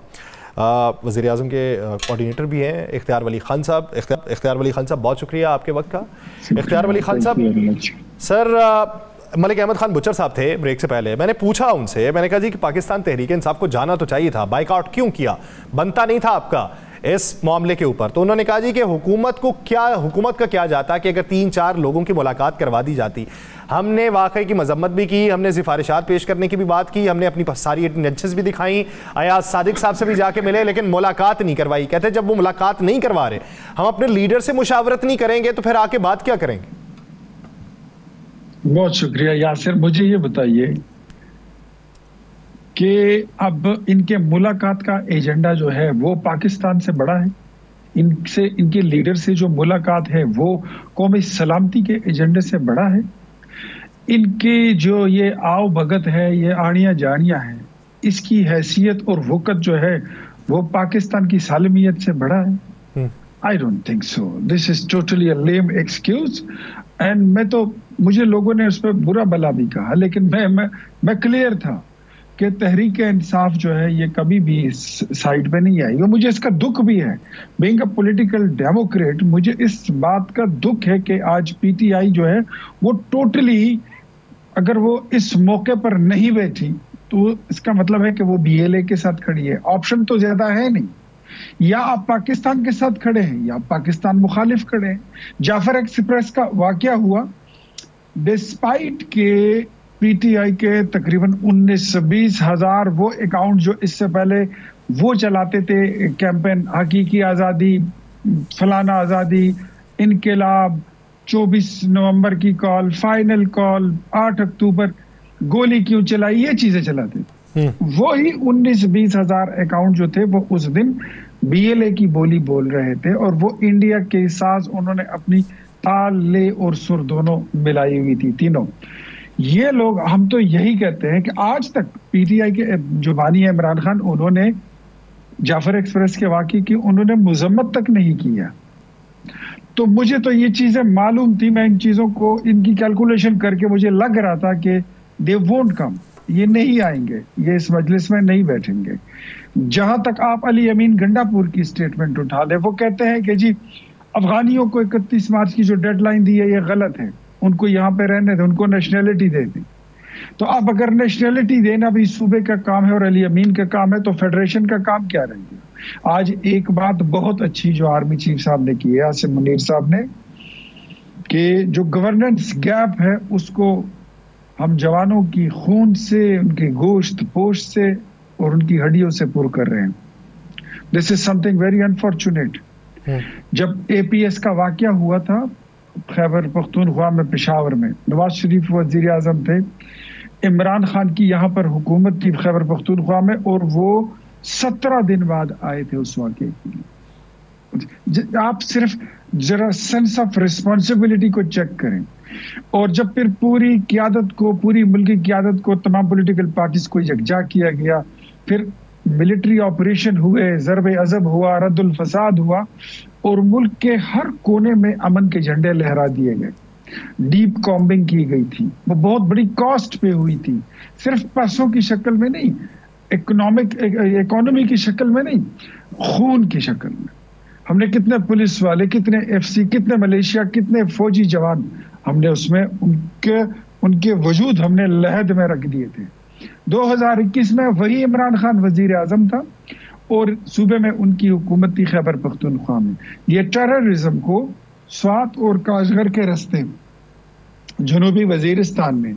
वज़ीर आज़म के कोऑर्डिनेटर भी हैं, इख्तियार वली खान साहब। इख्तियार वली खान साहब, बहुत शुक्रिया आपके वक्त का। इख्तियार वली खान साहब, सर मलिक अहमद खान बुचर साहब थे ब्रेक से पहले, मैंने पूछा उनसे, मैंने कहा जी कि पाकिस्तान तहरीक इंसाफ को जाना तो चाहिए था, बाइकआउट क्यों किया? बनता नहीं था आपका? इस मामले के ऊपर। तो उन्होंने कहा जी कि हुकूमत का क्या जाता कि अगर 3-4 लोगों की मुलाकात करवा दी जाती। हमने वाकई की मजम्मत भी की, हमने सिफारिशात पेश करने की भी बात की, हमने अपनी सारी अटेंडेंसेस भी दिखाई, अयाज सादिक साहब से भी जाके मिले, लेकिन मुलाकात नहीं करवाई। कहते जब वो मुलाकात नहीं करवा रहे, हम अपने लीडर से मुशावरत नहीं करेंगे तो फिर आके बात क्या करेंगे? बहुत शुक्रिया यासिर। मुझे ये बताइए कि अब इनके मुलाकात का एजेंडा जो है वो पाकिस्तान से बड़ा है? इनसे, इनके लीडर से जो मुलाकात है वो कौमी सलामती के एजेंडे से बड़ा है? इनके जो ये आओ भगत है, ये आड़ियां जाड़ियां हैं, इसकी हैसियत और वक़्त जो है वो पाकिस्तान की सालमियत से बड़ा है? I don't think so. This is totally a lame excuse. And मुझे लोगों ने उस पर बुरा भला भी कहा, लेकिन मैं क्लियर था कि तहरीक इंसाफ जो है ये कभी भी साइड पे नहीं आई। और मुझे इसका दुख भी है, बीइंग अ पॉलिटिकल डेमोक्रेट, मुझे इस बात का दुख है कि आज पीटीआई जो है वो टोटली, अगर वो इस मौके पर नहीं बैठी तो इसका मतलब है कि वो बीएलए के साथ खड़ी है। ऑप्शन तो ज्यादा है नहीं, या आप पाकिस्तान के साथ खड़े हैं या पाकिस्तान मुखालिफ खड़े हैं। जाफर एक्सप्रेस का वाकया हुआ, डिस्पाइट के पीटीआई के तकरीबन 19-20 हजार वो अकाउंट जो इससे पहले वो चलाते थे कैंपेन हकीकी आज़ादी, फलाना आज़ादी, इनकलाब, 24 नवंबर की कॉल, फाइनल कॉल, 8 अक्टूबर, गोली क्यों चलाई, ये चीजें चलाते थे। वो ही 19-20 हजार अकाउंट जो थे वो उस दिन बीएलए की बोली बोल रहे थे, और वो इंडिया के साथ उन्होंने अपनी ताल, ले और सुर दोनों मिलाई हुई थी, तीनों। ये लोग, हम तो यही कहते हैं कि आज तक पीटीआई के जो बानी है इमरान खान, उन्होंने जाफर एक्सप्रेस के वाकये की उन्होंने मुजम्मत तक नहीं किया। तो मुझे तो ये चीजें मालूम थी, मैं इन चीजों को, इनकी कैलकुलेशन करके मुझे लग रहा था कि दे वोंट कम, ये नहीं आएंगे, ये इस मजलिस में नहीं बैठेंगे। जहां तक आप अली अमीन गंडापुर की स्टेटमेंट उठा ले, वो कहते हैं कि जी अफगानियों को 31 मार्च की जो डेडलाइन दी है ये गलत है, उनको यहाँ पे रहने दे, उनको नेशनैलिटी दे दी। तो अब अगर नेशनैलिटी देना भी सूबे का काम है और अली अमीन का काम है, तो फेडरेशन का काम क्या रह गया? आज एक बात बहुत अच्छी जो आर्मी चीफ साहब ने की है, आसिम मुनीर साहब ने, कि जो गवर्नेंस गैप है उसको हम जवानों की खून से, उनके गोश्त पोश्त से और उनकी हड्डियों से पूरा कर रहे हैं। This is something very unfortunate. जब एपीएस का वाकया हुआ था खैबर पख्तूनख्वा में, पेशावर में, नवाज शरीफ वजीर आजम थे, इमरान खान की यहाँ पर हुकूमत थी खैबर पख्तूनख्वा में, और वो 17 दिन बाद आए थे उस वाकये के लिए। आप सिर्फ जरा सेंस ऑफ रिस्पॉन्सिबिलिटी को चेक करें। और जब फिर पूरी क्यादत को, पूरी मुल्क की क्यादत को, तमाम पॉलिटिकल पार्टीज को यकजा किया गया, फिर मिलिट्री ऑपरेशन हुए, ज़रब अज़ब हुआ, रद्दुल फसाद हुआ, और मुल्क के हर कोने में अमन के झंडे लहरा दिए गए। डीप कॉम्बिंग की गई थी, वो बहुत बड़ी कॉस्ट पे हुई थी, सिर्फ पैसों की शक्ल में नहीं, इकोनॉमी की शक्ल में नहीं, खून की शक्ल में। हमने कितने पुलिस वाले, कितने एफसी, कितने मलेशिया, कितने फौजी जवान हमने उसमें उनके वजूद हमने लहद में रख दिए थे। 2021 में वही इमरान खान वजीर आजम था और सूबे में उनकी हुकूमत थी खैबर पख्तूनख्वा में। ये टेररिज्म को स्वात और काशगर के रास्ते जनूबी वजीरिस्तान में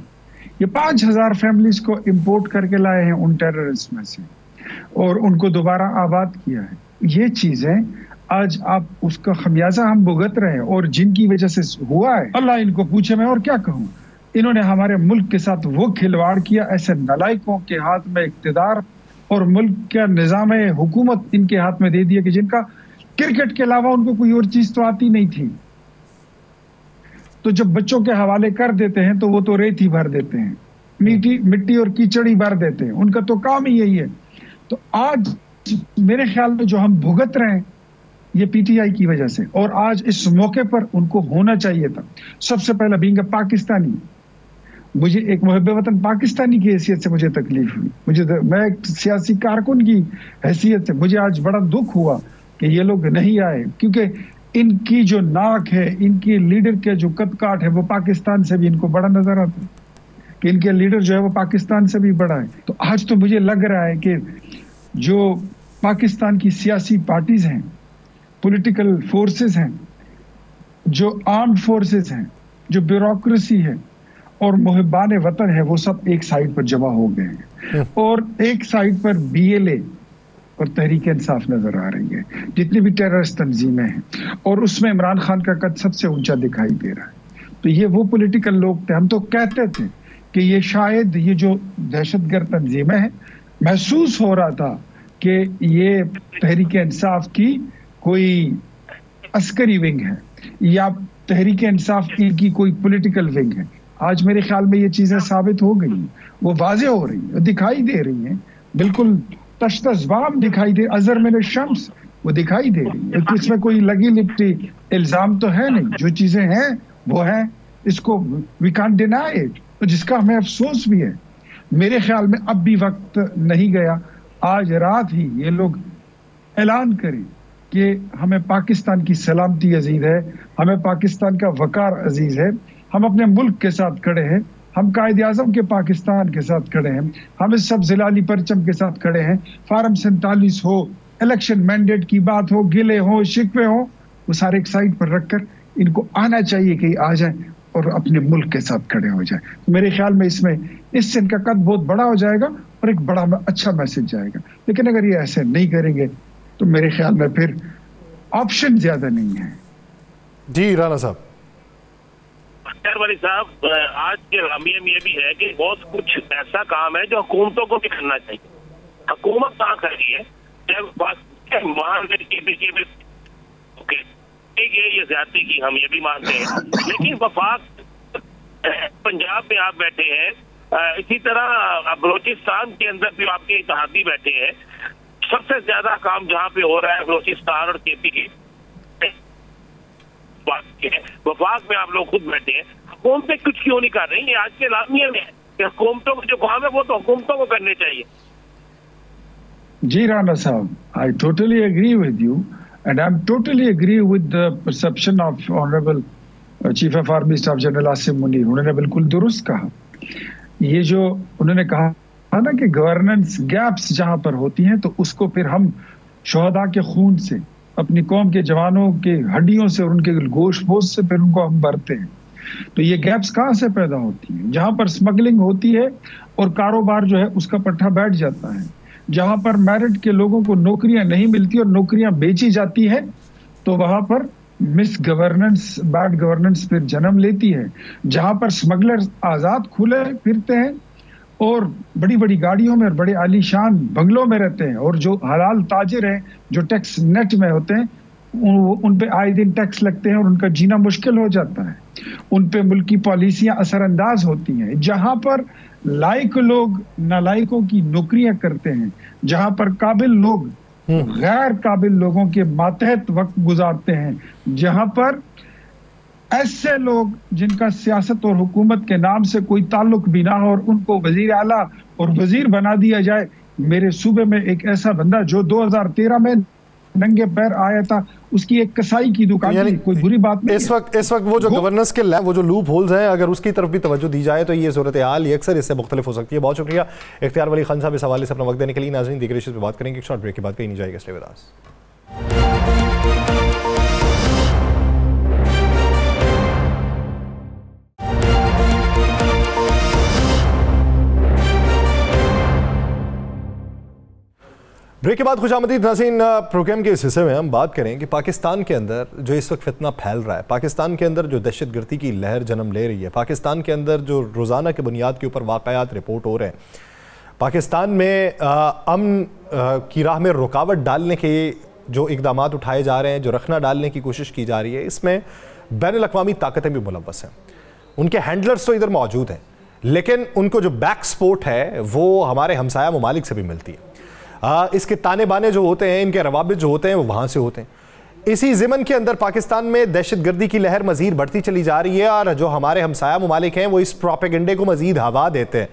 ये 5000 फैमिलीज को इंपोर्ट करके लाए हैं उन टेररिस्ट में से, और उनको दोबारा आबाद किया है। ये चीजें आज आप उसका खमियाजा हम भुगत रहे हैं, और जिनकी वजह से हुआ है, अल्लाह इनको पूछे, मैं और क्या कहूँ। इन्होंने हमारे मुल्क के साथ वो खिलवाड़ किया, ऐसे नालायकों के हाथ में इक्तिदार और मुल्क का निजाम हुकूमत इनके हाथ में दे दिया कि जिनका क्रिकेट के अलावा उनको कोई और चीज तो आती नहीं थी। तो जब बच्चों के हवाले कर देते हैं तो वो तो रेत ही भर देते हैं, मिट्टी और कीचड़ी भर देते हैं, उनका तो काम ही यही है। तो आज मेरे ख्याल में जो हम भुगत रहे हैं ये पीटीआई की वजह से, और आज इस मौके पर उनको होना चाहिए था। सबसे पहला बीइंग अ पाकिस्तानी, मुझे एक मुहब्ब वतन पाकिस्तानी की हैसियत से मुझे तकलीफ हुई, मैं एक सियासी कारकुन की हैसियत से मुझे आज बड़ा दुख हुआ कि ये लोग नहीं आए, क्योंकि इनकी जो नाक है, इनकी लीडर के जो कद काट है वो पाकिस्तान से भी इनको बड़ा नजर आता है, कि इनके लीडर जो है वो पाकिस्तान से भी बड़ा है। तो आज तो मुझे लग रहा है कि जो पाकिस्तान की सियासी पार्टीज हैं, पॉलिटिकल फोर्सेस हैं, जो आर्म्ड फोर्सेस हैं, जो ब्यूरोक्रेसी है और मुहिबान वतन है, वो सब एक साइड पर जमा हो गए हैं और एक साइड पर BLA और तहरीक इंसाफ नजर आ रही है, जितनी भी टेररिस्ट तंजीमें हैं, और उसमें इमरान खान का कद सबसे ऊंचा दिखाई दे रहा है। तो ये वो पॉलिटिकल लोग थे, हम तो कहते थे कि ये शायद ये जो दहशतगर्द तंजीमें हैं, महसूस हो रहा था कि ये तहरीक इंसाफ की कोई अस्करी विंग है या तहरीक इंसाफ की कोई पॉलिटिकल विंग है। आज मेरे ख्याल में ये चीजें साबित हो गई, वो वाजे हो रही है, दिखाई दे रही हैं, बिल्कुल तश्तज़बाम दिखाई दे, अज़र मिन शम्स वो दिखाई दे रही है। इसमें कोई लगी लिपटी इल्जाम तो है नहीं, जो चीजें हैं वो है, इसको वी कांट डिनाई इट, तो जिसका हमें अफसोस भी है। मेरे ख्याल में अब भी वक्त नहीं गया, आज रात ही ये लोग ऐलान करें कि हमें पाकिस्तान की सलामती अजीज है, हमें पाकिस्तान का वकार अजीज है, हम अपने मुल्क के साथ खड़े हैं, हम कायदे आज़म के पाकिस्तान के साथ खड़े हैं, हम इस सब जिलाली परचम के साथ खड़े हैं। फार्म 47 हो, इलेक्शन मैंडेट की बात हो, गिले हो, शिकवे हो, वो सारे एक साइड पर रखकर इनको आना चाहिए कि आ जाए और अपने मुल्क के साथ खड़े हो जाए। तो मेरे ख्याल में इससे इनका कद बहुत बड़ा हो जाएगा और एक बड़ा अच्छा मैसेज जाएगा। लेकिन अगर ये ऐसे नहीं करेंगे तो मेरे ख्याल में फिर ऑप्शन ज्यादा नहीं है। जी राना साहब। वाली साहब, आज के रमिया में ये भी है कि बहुत कुछ ऐसा काम है जो हुकूमतों को भी करना चाहिए। हुकूमत कहाँ कर रही है, ये ज्यादती की हम ये भी मानते हैं, लेकिन वफाक पंजाब में आप बैठे हैं, इसी तरह बलोचिस्तान के अंदर भी आपके इत्तेहादी बैठे हैं। सबसे ज्यादा काम जहाँ पे हो रहा है बलोचिस्तान और KP के वफाक में आप लोग खुद बैठे हैं, हुकूमतें कुछ क्यों नहीं कर रही? आज के लामिया में हुकूमतों को जो काम है वो तो हुकूमतों को करने चाहिए। जी राना साहब, I totally agree with you and I am totally agree with the perception of honourable chief of army staff general Asim Munir. उन्होंने बिल्कुल दुरुस्त कहा। ये जो उन्होंने कहा ना कि गवर्नेंस गैप्स जहां पर होती हैं तो उसको फिर हम शोहदा के खून से, अपनी कौम के जवानों के हड्डियों से और उनके गोश्त पोश से फिर उनको हम भरते हैं। तो ये गैप्स कहाँ से पैदा होती है? जहां पर स्मगलिंग होती है और कारोबार जो है उसका पट्टा बैठ जाता है, जहां पर मेरिट के लोगों को नौकरियां नहीं मिलती और नौकरियां बेची जाती है, तो वहां पर मिस गवर्नेंस, बैड गवर्नेंस फिर जन्म लेती है। जहां पर स्मगलर्स आजाद खुले फिरते हैं और बड़ी बड़ी गाड़ियों में और बड़े आलीशान बंगलों में रहते हैं, और जो हलाल ताजिर हैं, जो टैक्स नेट में होते हैं, उन पे आए दिन टैक्स लगते हैं और उनका जीना मुश्किल हो जाता है। उन पे मुल्क की पॉलिसियां असरअंदाज होती हैं। जहां पर लायक लोग नालायकों की नौकरियां करते हैं, जहां पर काबिल लोग गैर काबिल लोगों के मातहत वक्त गुजारते हैं, जहां पर ऐसे लोग जिनका सियासत और हुकूमत के नाम से कोई ताल्लुक भी ना हो और उनको वजीर आला और वजीर बना दिया जाए। मेरे सूबे में एक ऐसा बंदा जो 2013 में नंगे पैर आया था, उसकी एक कसाई की दुकान थी, कोई बुरी बात नहीं। इस वक्त वो जो गवर्नेंस के वो जो लूप होल्स हैं, अगर उसकी तरफ भी तवज्जो दी जाए तो ये सूरत हाल ये अक्सर इससे मुख्तलिफ हो सकती है। बहुत शुक्रिया इख्तियार वली खान साहब इस हवाले से अपना वक्त देने के लिए। नाज़रीन, दीगर इश्यूज़ पे बात करेंगे, एक शॉर्ट ब्रेक के बाद कहीं नहीं जाएगा। Stay with us. ब्रेक के बाद खुशामदीद नाज़रीन, प्रोग्राम के इस हिस्से में हम बात करें कि पाकिस्तान के अंदर जो इस वक्त फितना फैल रहा है, पाकिस्तान के अंदर जो दहशतगर्दी की लहर जन्म ले रही है, पाकिस्तान के अंदर जो रोज़ाना के बुनियाद के ऊपर वाक़यात रिपोर्ट हो रहे हैं, पाकिस्तान में अमन की राह में रुकावट डालने के जो इक़दाम उठाए जा रहे हैं, जो रखना डालने की कोशिश की जा रही है, इसमें बैनुल अक़वामी ताकतें भी मुलव्वस हैं। उनके हैंडलर्स तो इधर मौजूद हैं, लेकिन उनको जो बैक सपोर्ट है वो हमारे हमसाया ममालिक से भी मिलती है। इसके ताने बाने जो होते हैं, इनके रवाबित जो होते हैं, वो वहाँ से होते हैं। इसी ज़िमन के अंदर पाकिस्तान में दहशतगर्दी की लहर मज़ीद बढ़ती चली जा रही है और जो हमारे हमसाया ममालिक हैं वो इस प्रोपेगेंडे को मज़ीद हवा देते हैं।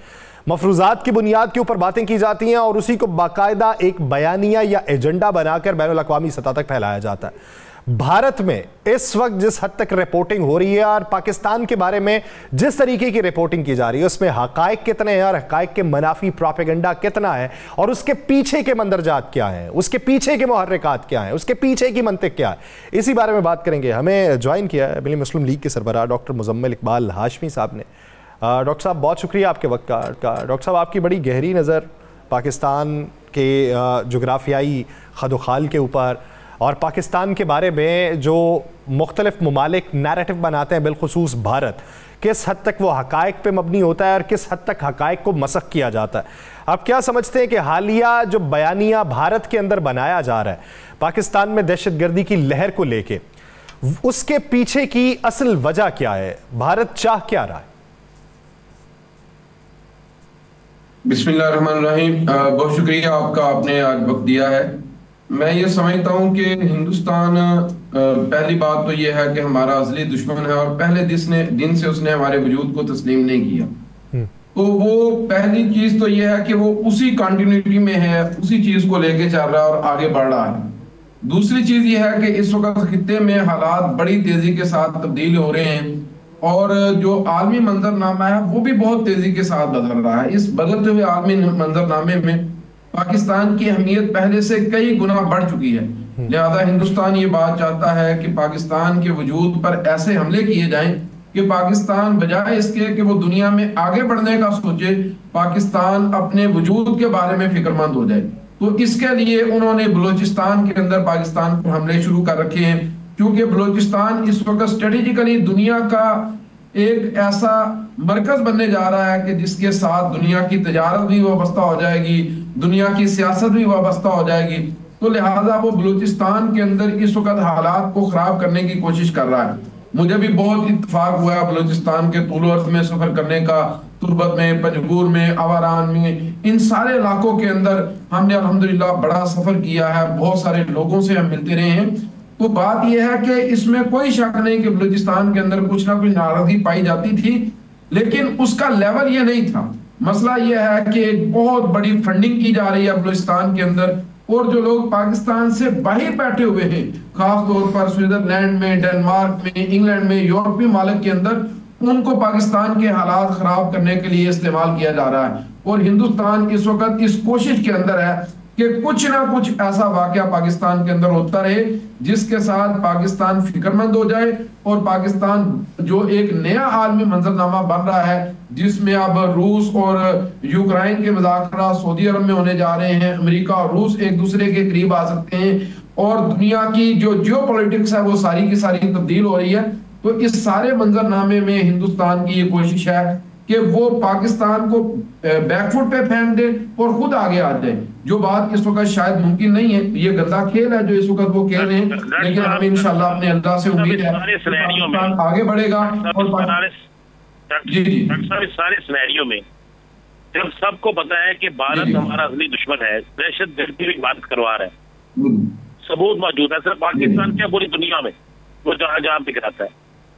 मफरूज़ात की बुनियाद के ऊपर बातें की जाती हैं और उसी को बाकायदा एक बयानिया या एजेंडा बनाकर बैनुल अक़वामी सतह तक फैलाया जाता है। भारत में इस वक्त जिस हद तक रिपोर्टिंग हो रही है और पाकिस्तान के बारे में जिस तरीके की रिपोर्टिंग की जा रही है उसमें हकायक कितने हैं और हकायक के मनाफी प्रोपेगेंडा कितना है और उसके पीछे के मंदरजात क्या हैं, उसके पीछे के मुहर्रिकात क्या हैं, उसके पीछे की मंतिक क्या है, इसी बारे में बात करेंगे। हमें ज्वाइन किया है मिली मुस्लिम लीग के सरबराह डॉक्टर मुजम्मिल इकबाल हाशमी साहब ने। डॉक्टर साहब बहुत शुक्रिया आपके वक्त का। डॉक्टर साहब आपकी बड़ी गहरी नज़र पाकिस्तान के जोग्राफियाई खदोखाल के ऊपर और पाकिस्तान के बारे में जो मुख्तलिफ ममालिक नैरेटिव बनाते हैं, बिलखुसूस भारत, किस हद तक वो हकायक पे मबनी होता है और किस हद तक हकायक को मसख किया जाता है। आप क्या समझते हैं कि हालिया जो बयानिया भारत के अंदर बनाया जा रहा है पाकिस्तान में दहशतगर्दी की लहर को लेके, उसके पीछे की असल वजह क्या है? भारत चाह क्या रहा है? बिस्मिल्लाहिर्रहमानिर्रहीम। बहुत शुक्रिया आपका, आपने आज वक्त दिया है। मैं ये समझता हूँ कि हिंदुस्तान, पहली बात तो ये है कि हमारा असली दुश्मन है और पहले दिन से उसने हमारे वजूद को तस्लीम नहीं किया। तो वो पहली चीज तो ये है कि वो उसी कंटिन्यूटी में है, उसी चीज को लेके चल रहा है और आगे बढ़ रहा है। दूसरी चीज ये है कि इस वक्त खित्ते में हालात बड़ी तेजी के साथ तब्दील हो रहे हैं और जो आलमी मंजरनामा है वो भी बहुत तेजी के साथ बदल रहा है। इस बदलते हुए आलमी मंजरनामे में पाकिस्तान की अहमियत पहले से कई गुना बढ़ चुकी है। लिहाजा हिंदुस्तान ये बात चाहता है कि पाकिस्तान के वजूद पर ऐसे हमले किए जाएं कि पाकिस्तान बजाय इसके कि वो दुनिया में आगे बढ़ने का सोचे, पाकिस्तान अपने वजूद के बारे में फिक्रमंद हो जाए। तो इसके लिए उन्होंने बलूचिस्तान के अंदर पाकिस्तान पर हमले शुरू कर रखे हैं, क्योंकि बलूचिस्तान इस वक्त स्ट्रेटेजिकली दुनिया का एक ऐसा मरकज बनने जा रहा है कि जिसके साथ दुनिया की तजारत भी वाबस्ता हो जाएगी, दुनिया की सियासत भी वाबस्ता हो जाएगी। तो लिहाजा वो बलूचिस्तान के अंदर इस वक्त हालात को खराब करने की कोशिश कर रहा है। मुझे भी बहुत इत्तेफाक हुआ बलूचिस्तान के तूल अर्ज़ में सफर करने का, तुर्बत में, पंजगूर में, आवारान में, इन सारे इलाकों के अंदर हमने अल्हम्दुलिल्लाह बड़ा सफर किया है, बहुत सारे लोगों से हम मिलते रहे हैं। तो बात यह है कि इसमें कोई शक नहीं कि बलूचिस्तान के अंदर कुछ ना कुछ नाराजगी पाई जाती थी, लेकिन उसका लेवल ये नहीं था। मसला यह है कि एक बहुत बड़ी फंडिंग की जा रही है बलूचिस्तान के अंदर, और जो लोग पाकिस्तान से बाहर बैठे हुए हैं, खास तौर पर स्विट्जरलैंड में, डेनमार्क में, इंग्लैंड में, यूरोपीय मालिक के अंदर, उनको पाकिस्तान के हालात खराब करने के लिए इस्तेमाल किया जा रहा है। और हिंदुस्तान इस वक्त इस कोशिश के अंदर है कि कुछ ना कुछ ऐसा वाकया पाकिस्तान के अंदर होता रहे जिसके साथ पाकिस्तान फिक्रमंद हो जाए और पाकिस्तान जो एक नया आलमी मंजरनामा बन रहा है, जिसमें अब रूस और यूक्रेन के मुज़ाकरात सऊदी अरब में होने जा रहे हैं, अमेरिका और रूस एक दूसरे के करीब आ सकते हैं और दुनिया की जो जियोपॉलिटिक्स है वो सारी की सारी तब्दील हो रही है। तो इस सारे मंजरनामे में हिंदुस्तान की ये कोशिश है कि वो पाकिस्तान को बैकफुट पे फेंक दे और खुद आगे आ जाए, जो बात इस वक्त शायद मुमकिन नहीं है। ये गंदा खेल है जो इस वक्त वो खेल रहे हैं, लेकिन हमें इंशाल्लाह अपने अल्लाह से उम्मीद है पाकिस्तान आगे बढ़ेगा। और जी जी सारे सिनेरियो में जब सबको पता है कि भारत हमारा असली दुश्मन है, दहशतगर्दी की बात करवा रहा है, सबूत मौजूद है, सिर्फ पाकिस्तान क्या पूरी दुनिया में वो जहाँ जहाँ दिखाता है।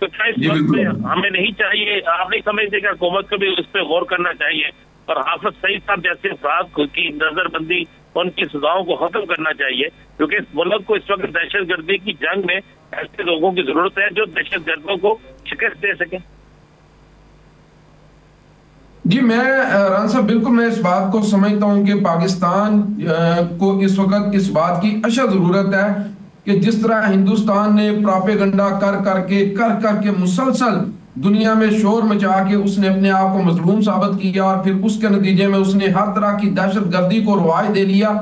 तो क्या इस वक्त में हमें नहीं चाहिए, आप नहीं समझते कि हुकूमत को भी इस पर गौर करना चाहिए और हाफिज सईद साहब जैसे अफराद की नजरबंदी, उनकी सजाओं को खत्म करना चाहिए, क्योंकि इस मुल्क को इस वक्त दहशतगर्दी की जंग में ऐसे लोगों की जरूरत है जो दहशतगर्दों को शिकस्त दे सके। जी मैं रान साहब बिल्कुल मैं इस बात को समझता हूँ कि पाकिस्तान को इस वक्त इस बात की अशद जरूरत है कि जिस तरह हिंदुस्तान ने प्रोपेगेंडा कर करके मुसलसल दुनिया में शोर मचा के उसने अपने आप को मजलूम साबित किया और फिर उसके नतीजे में उसने हर तरह की दहशतगर्दी को रवाज दे लिया।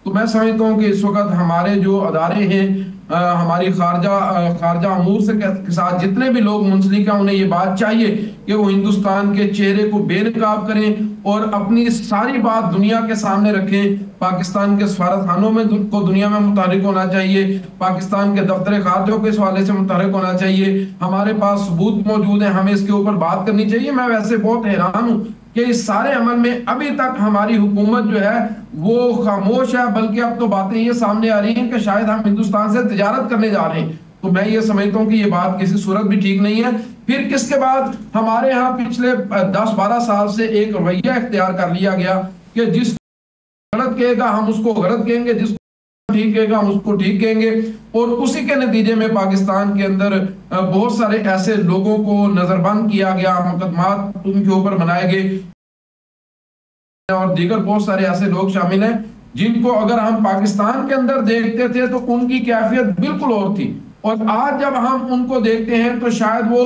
तो मैं समझता हूँ कि इस वक्त हमारे जो अदारे हैं, हमारी खारजा अमूर से के साथ जितने भी लोग मुंसलिक हैं, उन्हें ये बात चाहिए कि वो हिंदुस्तान के चेहरे को बेनकाब करें और अपनी सारी बात दुनिया के सामने रखें। पाकिस्तान के सफारतखानों में को दुनिया में मुतहरिक होना चाहिए, पाकिस्तान के दफ्तर खारजा के इस हवाले से मुतहरिक होना चाहिए। हमारे पास सबूत मौजूद है, हमें इसके ऊपर बात करनी चाहिए। मैं वैसे बहुत हैरान हूँ कि इस सारे अमल में अभी तक हमारी हुकूमत जो है वो खामोश है, बल्कि अब तो बातें ये सामने आ रही हैं कि शायद हम हिंदुस्तान से तिजारत करने जा रहे हैं। तो मैं ये समझता हूँ कि ये बात किसी सूरत भी ठीक नहीं है। फिर किसके बाद हमारे यहाँ पिछले 10-12 साल से एक रवैया इख्तियार कर लिया गया कि जिस गलत कहेगा हम उसको गलत कहेंगे, जिसको ठीक कहेगा हम उसको ठीक कहेंगे, और उसी के नतीजे में पाकिस्तान के अंदर बहुत सारे ऐसे लोगों को नजरबंद किया गया, मुकदमात उनके ऊपर बनाए गए, और दीगर बहुत सारे ऐसे लोग शामिल हैं जिनको अगर हम पाकिस्तान के अंदर देखते थे तो उनकी कैफियत बिल्कुल और थी, और आज जब हम उनको देखते हैं तो शायद वो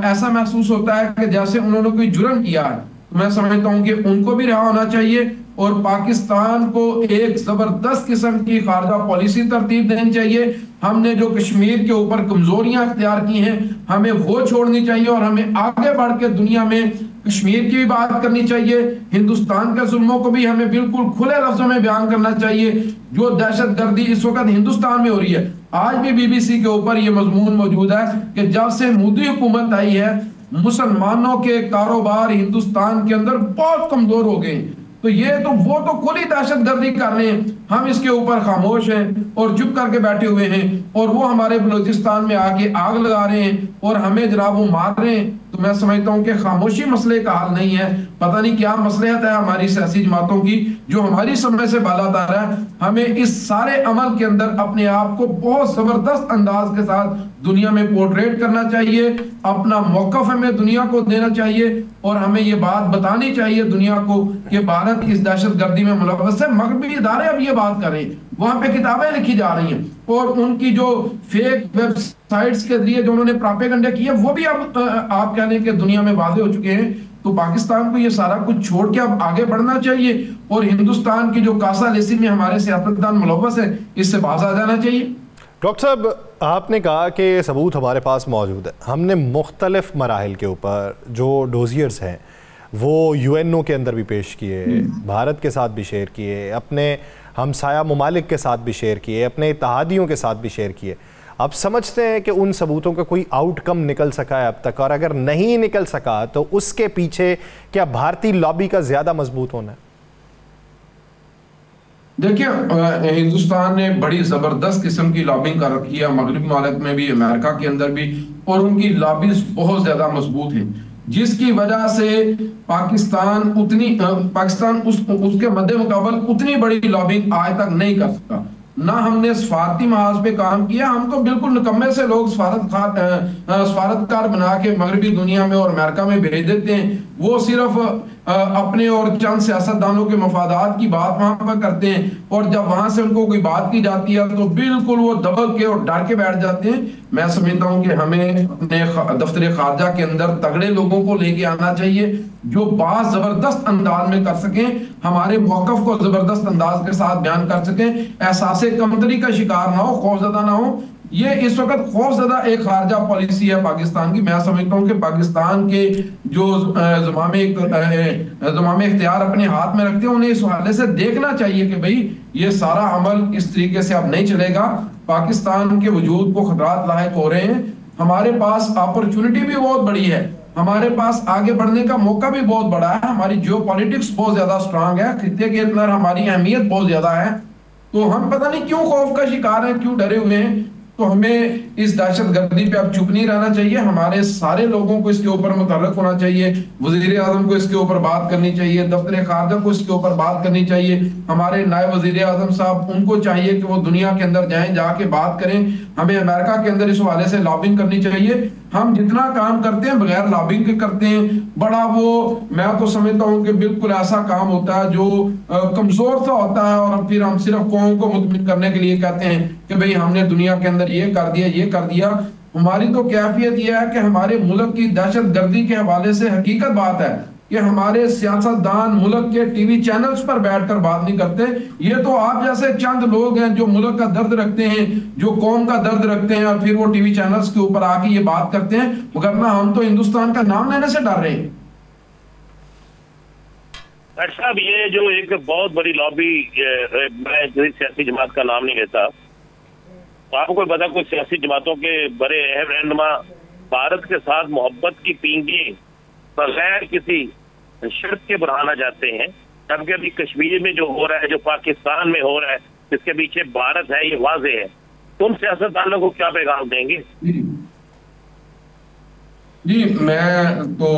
ऐसा महसूस होता है कि जैसे उन्होंने कोई जुर्म किया है। तो मैं समझता हूं कि उनको भी रहा होना चाहिए, और पाकिस्तान को एक जबरदस्त किस्म की खारजा पॉलिसी तरतीब देनी चाहिए। हमने जो कश्मीर के ऊपर कमजोरियां अख्तियार की हैं हमें वो छोड़नी चाहिए, और हमें आगे बढ़ के दुनिया में कश्मीर की भी बात करनी चाहिए, हिंदुस्तान के जुल्मों को भी हमें बिल्कुल खुले लफ्जों में बयान करना चाहिए। जो दहशतगर्दी इस वक्त हिंदुस्तान में हो रही है, आज भी बीबीसी के ऊपर ये मजमून मौजूद है कि जब से मोदी हुकूमत आई है मुसलमानों के कारोबार हिंदुस्तान के अंदर बहुत कमजोर हो गए। तो वो तो खुली दहशतगर्दी कर रहे हैं, हम इसके ऊपर खामोश हैं और चुप करके बैठे हुए हैं, और वो हमारे बलूचिस्तान में आके आग लगा रहे हैं और हमें जनाब वो मार रहे हैं। तो मैं समझता हूं कि खामोशी मसले का हल नहीं है, पता नहीं क्या मसलहत है हमारी सियासी जमातों की जो हमारी समझ से बालातर है। हमें इस सारे अमल के अंदर अपने आप को बहुत जबरदस्त अंदाज के साथ दुनिया में पोर्ट्रेट करना चाहिए, अपना मौकफ हमें दुनिया को देना चाहिए, और हमें ये बात बतानी चाहिए दुनिया को कि भारत इस दहशतगर्दी में मुलव्वस है। मगरबी इदारे अब ये बात कर रहे हैं, वहां पे किताबें लिखी जा रही हैं, और उनकी जो फेक वेबसाइट्स के जरिए जो उन्होंने प्रोपेगेंडा किया वो भी अब आप कह लें कि दुनिया में वादे हो चुके हैं। तो पाकिस्तान को ये सारा कुछ छोड़ के अब आगे बढ़ना चाहिए, और हिंदुस्तान की जो कासा लेसी में हमारे सियासतदान मुलव्वस है इससे बाज आ जाना चाहिए। डॉक्टर साहब, आपने कहा कि सबूत हमारे पास मौजूद है, हमने मुख्तलिफ मराहिल के ऊपर जो डोजियर्स हैं वो यूएनओ के अंदर भी पेश किए, भारत के साथ भी शेयर किए, अपने हमसाया ममालिक के साथ भी शेयर किए, अपने इत्तेहादियों के साथ भी शेयर किए। अब समझते हैं कि उन सबूतों का कोई आउटकम निकल सका है अब तक, और अगर नहीं निकल सका तो उसके पीछे क्या भारतीय लॉबी का ज़्यादा मजबूत होना है? देखिए, हिंदुस्तान ने बड़ी जबरदस्त किस्म की लॉबिंग कर रखी है, मगरबी मुल्क में भी, अमेरिका के अंदर भी, और उनकी लॉबीज बहुत ज्यादा मजबूत है, जिसकी वजह से पाकिस्तान उसके मद्दे मुकाबल उतनी बड़ी लॉबिंग आज तक नहीं कर सका। ना हमने सफारती महाज पे काम किया, हम तो बिल्कुल निकम्मे से लोग सफारतकार बना के मगरबी दुनिया में और अमेरिका में भेज देते हैं। वो सिर्फ अपने और चंद सियासतदानों के मफादात की बात वहां पर करते हैं, और जब वहां से उनको कोई बात की जाती है तो बिल्कुल वो दबक के और डर के बैठ जाते हैं। मैं समझता हूं कि हमें अपने दफ्तर खारजा के अंदर तगड़े लोगों को लेके आना चाहिए जो बात जबरदस्त अंदाज में कर सकें, हमारे मौकफ को जबरदस्त अंदाज के साथ बयान कर सकें, एहसासे कमतरी का शिकार ना हो, खौफजदा ना हो। ये इस वक्त खौफजदा एक खारजा पॉलिसी है पाकिस्तान की। मैं समझता हूं कि पाकिस्तान के जो ज़मामे इख्तियार अपने हाथ में रखते हैं उन्हें इस हवाले से देखना चाहिए कि भाई ये सारा अमल इस तरीके से अब नहीं चलेगा, पाकिस्तान के वजूद को खतरात लायक हो रहे हैं। हमारे पास अपॉर्चुनिटी भी बहुत बड़ी है, हमारे पास आगे बढ़ने का मौका भी बहुत बड़ा है, हमारी जियोपॉलिटिक्स बहुत ज्यादा स्ट्रांग है, खित्ते के अंदर हमारी अहमियत बहुत ज्यादा है। तो हम पता नहीं क्यों खौफ का शिकार हैं, क्यों डरे हुए हैं। तो हमें इस दहशतगर्दी पे अब चुप नहीं रहना चाहिए, हमारे सारे लोगों को इसके ऊपर मुतल्लक होना चाहिए, वजीर आजम को इसके ऊपर बात करनी चाहिए, दफ्तर खारजा को इसके ऊपर बात करनी चाहिए, हमारे नायब वजीर आजम साहब उनको चाहिए कि वो दुनिया के अंदर जाएं, जाके बात करें। हमें अमेरिका के अंदर इस हवाले से लॉबिंग करनी चाहिए। हम जितना काम करते हैं बगैर लॉबिंग के करते हैं, बड़ा वो मैं तो समझता हूँ कि बिल्कुल ऐसा काम होता है जो कमजोर सा होता है, और फिर हम सिर्फ कौम को मुतमिन करने के लिए कहते हैं कि भाई हमने दुनिया के अंदर ये कर दिया, ये कर दिया। हमारी तो कैफियत यह है कि हमारे मुल्क की दहशतगर्दी के हवाले से हकीकत बात है कि हमारे सियासतदान मुल्क के टीवी चैनल्स पर बैठकर बात नहीं करते। ये तो आप जैसे चंद लोग हैं जो मुल्क का दर्द रखते हैं, जो कौम का दर्द रखते हैं, और फिर वो टीवी चैनल्स के ऊपर आके ये बात करते हैं, मगर ना हम तो हिंदुस्तान का नाम लेने से डर रहे हैं। डॉक्टर साहब, ये जो एक बहुत बड़ी लॉबी, मैं किसी सियासी जमात का नाम नहीं लेता, तो आपको पता कुछ सियासी जमातों के बड़े अहम रहनुमा भारत के साथ मोहब्बत की पींगी बगैर किसी शर्त के बढ़ाना चाहते हैं। जबकि अभी कश्मीर में जो हो रहा है, जो पाकिस्तान में हो रहा है, जिसके पीछे भारत है, ये वाज़ेह है। तुम सियासतदानों को क्या पैगाम देंगे? जी, मैं तो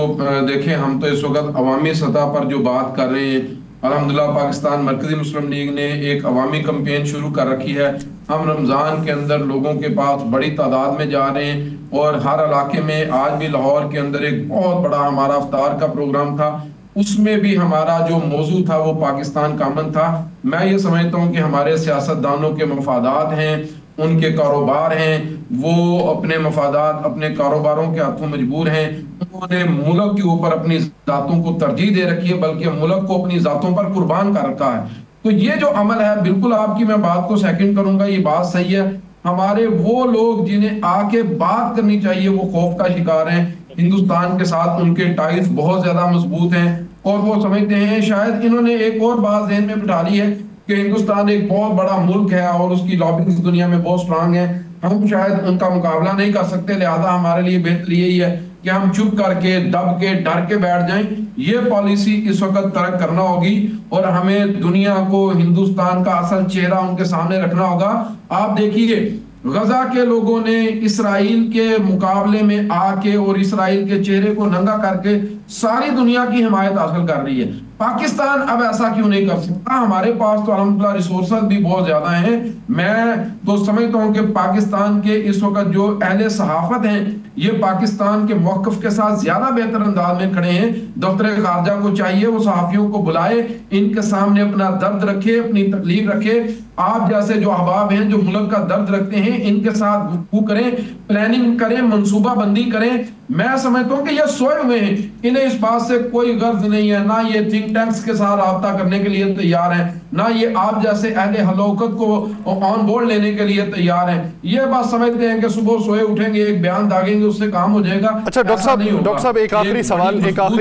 देखिए, हम तो इस वक्त अवामी सतह पर जो बात कर रहे हैं अल्हम्दुलिल्लाह पाकिस्तान मरकजी मुस्लिम लीग ने एक अवामी कैंपेन शुरू कर रखी है। हम रमज़ान के अंदर लोगों के पास बड़ी तादाद में जा रहे हैं और हर इलाके में, आज भी लाहौर के अंदर एक बहुत बड़ा हमारा इफ्तार का प्रोग्राम था, उसमें भी हमारा जो मौजू था वो पाकिस्तान का अमन था। मैं ये समझता हूँ कि हमारे सियासतदानों के मफादात हैं, उनके कारोबार हैं, वो अपने मफादात अपने कारोबारों के हाथों मजबूर हैं। उन्होंने मुल्क के ऊपर अपनी जातों को तरजीह दे रखी है, बल्कि मुल्क को अपनी जातों पर कुर्बान कर रखा है। तो ये जो अमल है, बिल्कुल आपकी मैं बात को सेकंड करूंगा, ये बात सही है। हमारे वो लोग जिन्हें आके बात करनी चाहिए वो खौफ का शिकार हैं। हिंदुस्तान के साथ उनके टाइज बहुत ज्यादा मजबूत हैं और वो समझते हैं, शायद इन्होंने एक और बात ज़हन में बिठा ली है कि हिंदुस्तान एक बहुत बड़ा मुल्क है और उसकी लॉबिंग दुनिया में बहुत स्ट्रांग है, हम शायद उनका मुकाबला नहीं कर सकते, लिहाजा हमारे लिए बेहतर यही है कि हम चुप करके, दब के, डर के बैठ जाएं। ये पॉलिसी इस वक्त तर्क करना होगी और हमें दुनिया को हिंदुस्तान का असल चेहरा उनके सामने रखना होगा। आप देखिए, गजा के लोगों ने इसराइल के मुकाबले में आके और इसराइल के चेहरे को नंगा करके सारी दुनिया की हिमायत हासिल कर रही है। पाकिस्तान अब ऐसा क्यों नहीं कर सकता? हमारे पास तो अल्हम्दुलिल्लाह रिसोर्सेज भी बहुत ज्यादा हैं। मैं तो समझता हूं कि पाकिस्तान के इस वक्त जो अहले सहाफत हैं, ये पाकिस्तान के मौक़िफ़ के साथ ज्यादा बेहतर अंदाज में खड़े हैं। दफ्तर खारजा को चाहिए वो सहाफियों को बुलाए, इनके सामने अपना दर्द रखे, अपनी तकलीफ रखे। आप जैसे जो अहबाब हैं, जो मुल्क का दर्द रखते हैं, इनके साथ गुफ्तगू करें, प्लानिंग करें, मनसूबा बंदी करें। मैं समझता हूं कि ये सोए हुए हैं, इन्हें इस बात से कोई गर्ज नहीं है, ना ये थिंक टैंक्स के साथ राब्ता करने के लिए तैयार हैं, ना ये आप जैसे अहले हलौकत को ऑन बोर्ड लेने के लिए तैयार हैं। ये बात समझते हैं कि सुबह सोए उठेंगे, एक बयान दागेंगे, उससे काम हो जाएगा। अच्छा डॉक्टर साहब एक आखिरी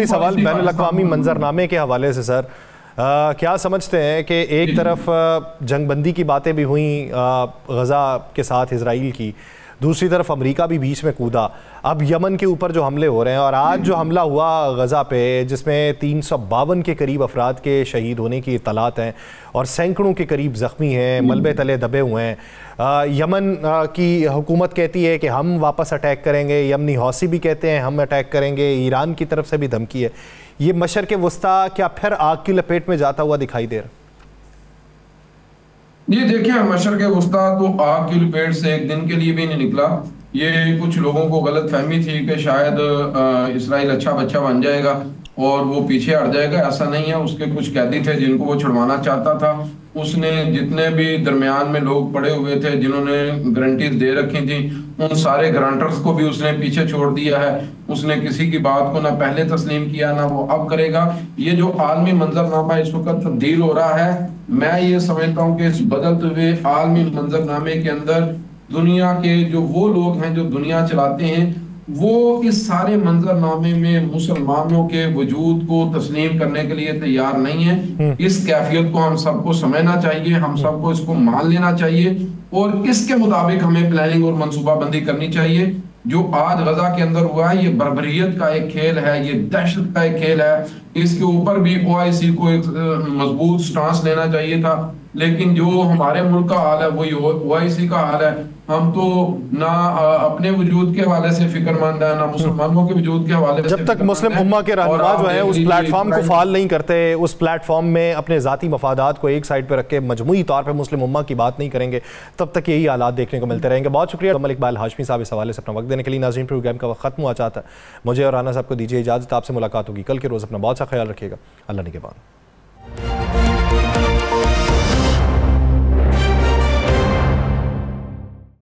सवाल बैनुल अक़वामी मंजरनामे के हवाले से सर, क्या समझते हैं कि एक तरफ जंगबंदी की बातें भी हुई गजा के साथ इजराइल की, दूसरी तरफ अमेरिका भी बीच में कूदा, अब यमन के ऊपर जो हमले हो रहे हैं और आज जो हमला हुआ गजा पे जिसमें 352 के करीब अफराद के शहीद होने की इत्तलात हैं और सैकड़ों के करीब ज़ख्मी हैं, मलबे तले दबे हुए हैं। यमन की हुकूमत कहती है कि हम वापस अटैक करेंगे, यमनी हौसी भी कहते हैं हम अटैक करेंगे, ईरान की तरफ से भी धमकी है। ये मशरक़ वस्ता क्या फिर आग की लपेट में जाता हुआ दिखाई दे रहा? ये देखिए, मशरक़ वस्ता तो आग की लपेट से एक दिन के लिए भी नहीं निकला। ये कुछ लोगों को गलत फहमी थी कि शायद इसराइल अच्छा बच्चा बन जाएगा और वो पीछे हट जाएगा, ऐसा नहीं है। उसके कुछ कैदी थे जिनको वो छुड़वाना चाहता था। उसने जितने भी दरमियान में लोग पड़े हुए थे जिन्होंने गारंटीज दे रखी थी, उन सारे गारंटर्स को भी उसने पीछे छोड़ दिया है। उसने किसी की बात को ना पहले तस्लीम किया ना वो अब करेगा। ये जो आलमी मंजरनामा इस वक्त तब्दील हो रहा है, मैं ये समझता हूँ कि इस बदलते हुए आलमी मंजरनामे के अंदर दुनिया के जो वो लोग हैं जो दुनिया चलाते हैं, वो इस सारे मंजरनामे में मुसलमानों के वजूद को तस्लीम करने के लिए तैयार नहीं है। इस कैफियत को हम सबको समझना चाहिए, हम सबको इसको मान लेना चाहिए और इसके मुताबिक हमें प्लानिंग और मनसूबाबंदी करनी चाहिए। जो आज गजा के अंदर हुआ है, ये बर्बरियत का एक खेल है, ये दहशत का एक खेल है। इसके ऊपर भी OIC को एक मजबूत स्टांस लेना चाहिए था, लेकिन जो हमारे मुल्क का हाल है वही OIC का हाल है। हम तो ना अपने वजूद के हवाले से फिक्रमंद है, ना मुसलमानों के वजूद के हवाले से। जब तक मुस्लिम उम्मा के रहनुमा जो है उस प्लेटफॉर्म को फाल नहीं करते, उस प्लेटफॉर्म में अपने ज़ाती मफादात को एक साइड पर रख के मजमूई तौर पर मुस्लिम उम्मा की बात नहीं करेंगे, तब तक यही हालात देखने को मिलते रहेंगे। बहुत शुक्रिया मलिक इकबाल हाशमी साहब इस हवाले से अपना वक्त देने के लिए। नाज़रीन, प्रोग्राम का वक्त खत्म हुआ चाहता है। मुझे और राना साहब को दीजिए इजाज़त। आपसे मुलाकात होगी कल के रोज़। अपना बहुत सा ख्याल रखिएगा। अल्लाह निगहबान।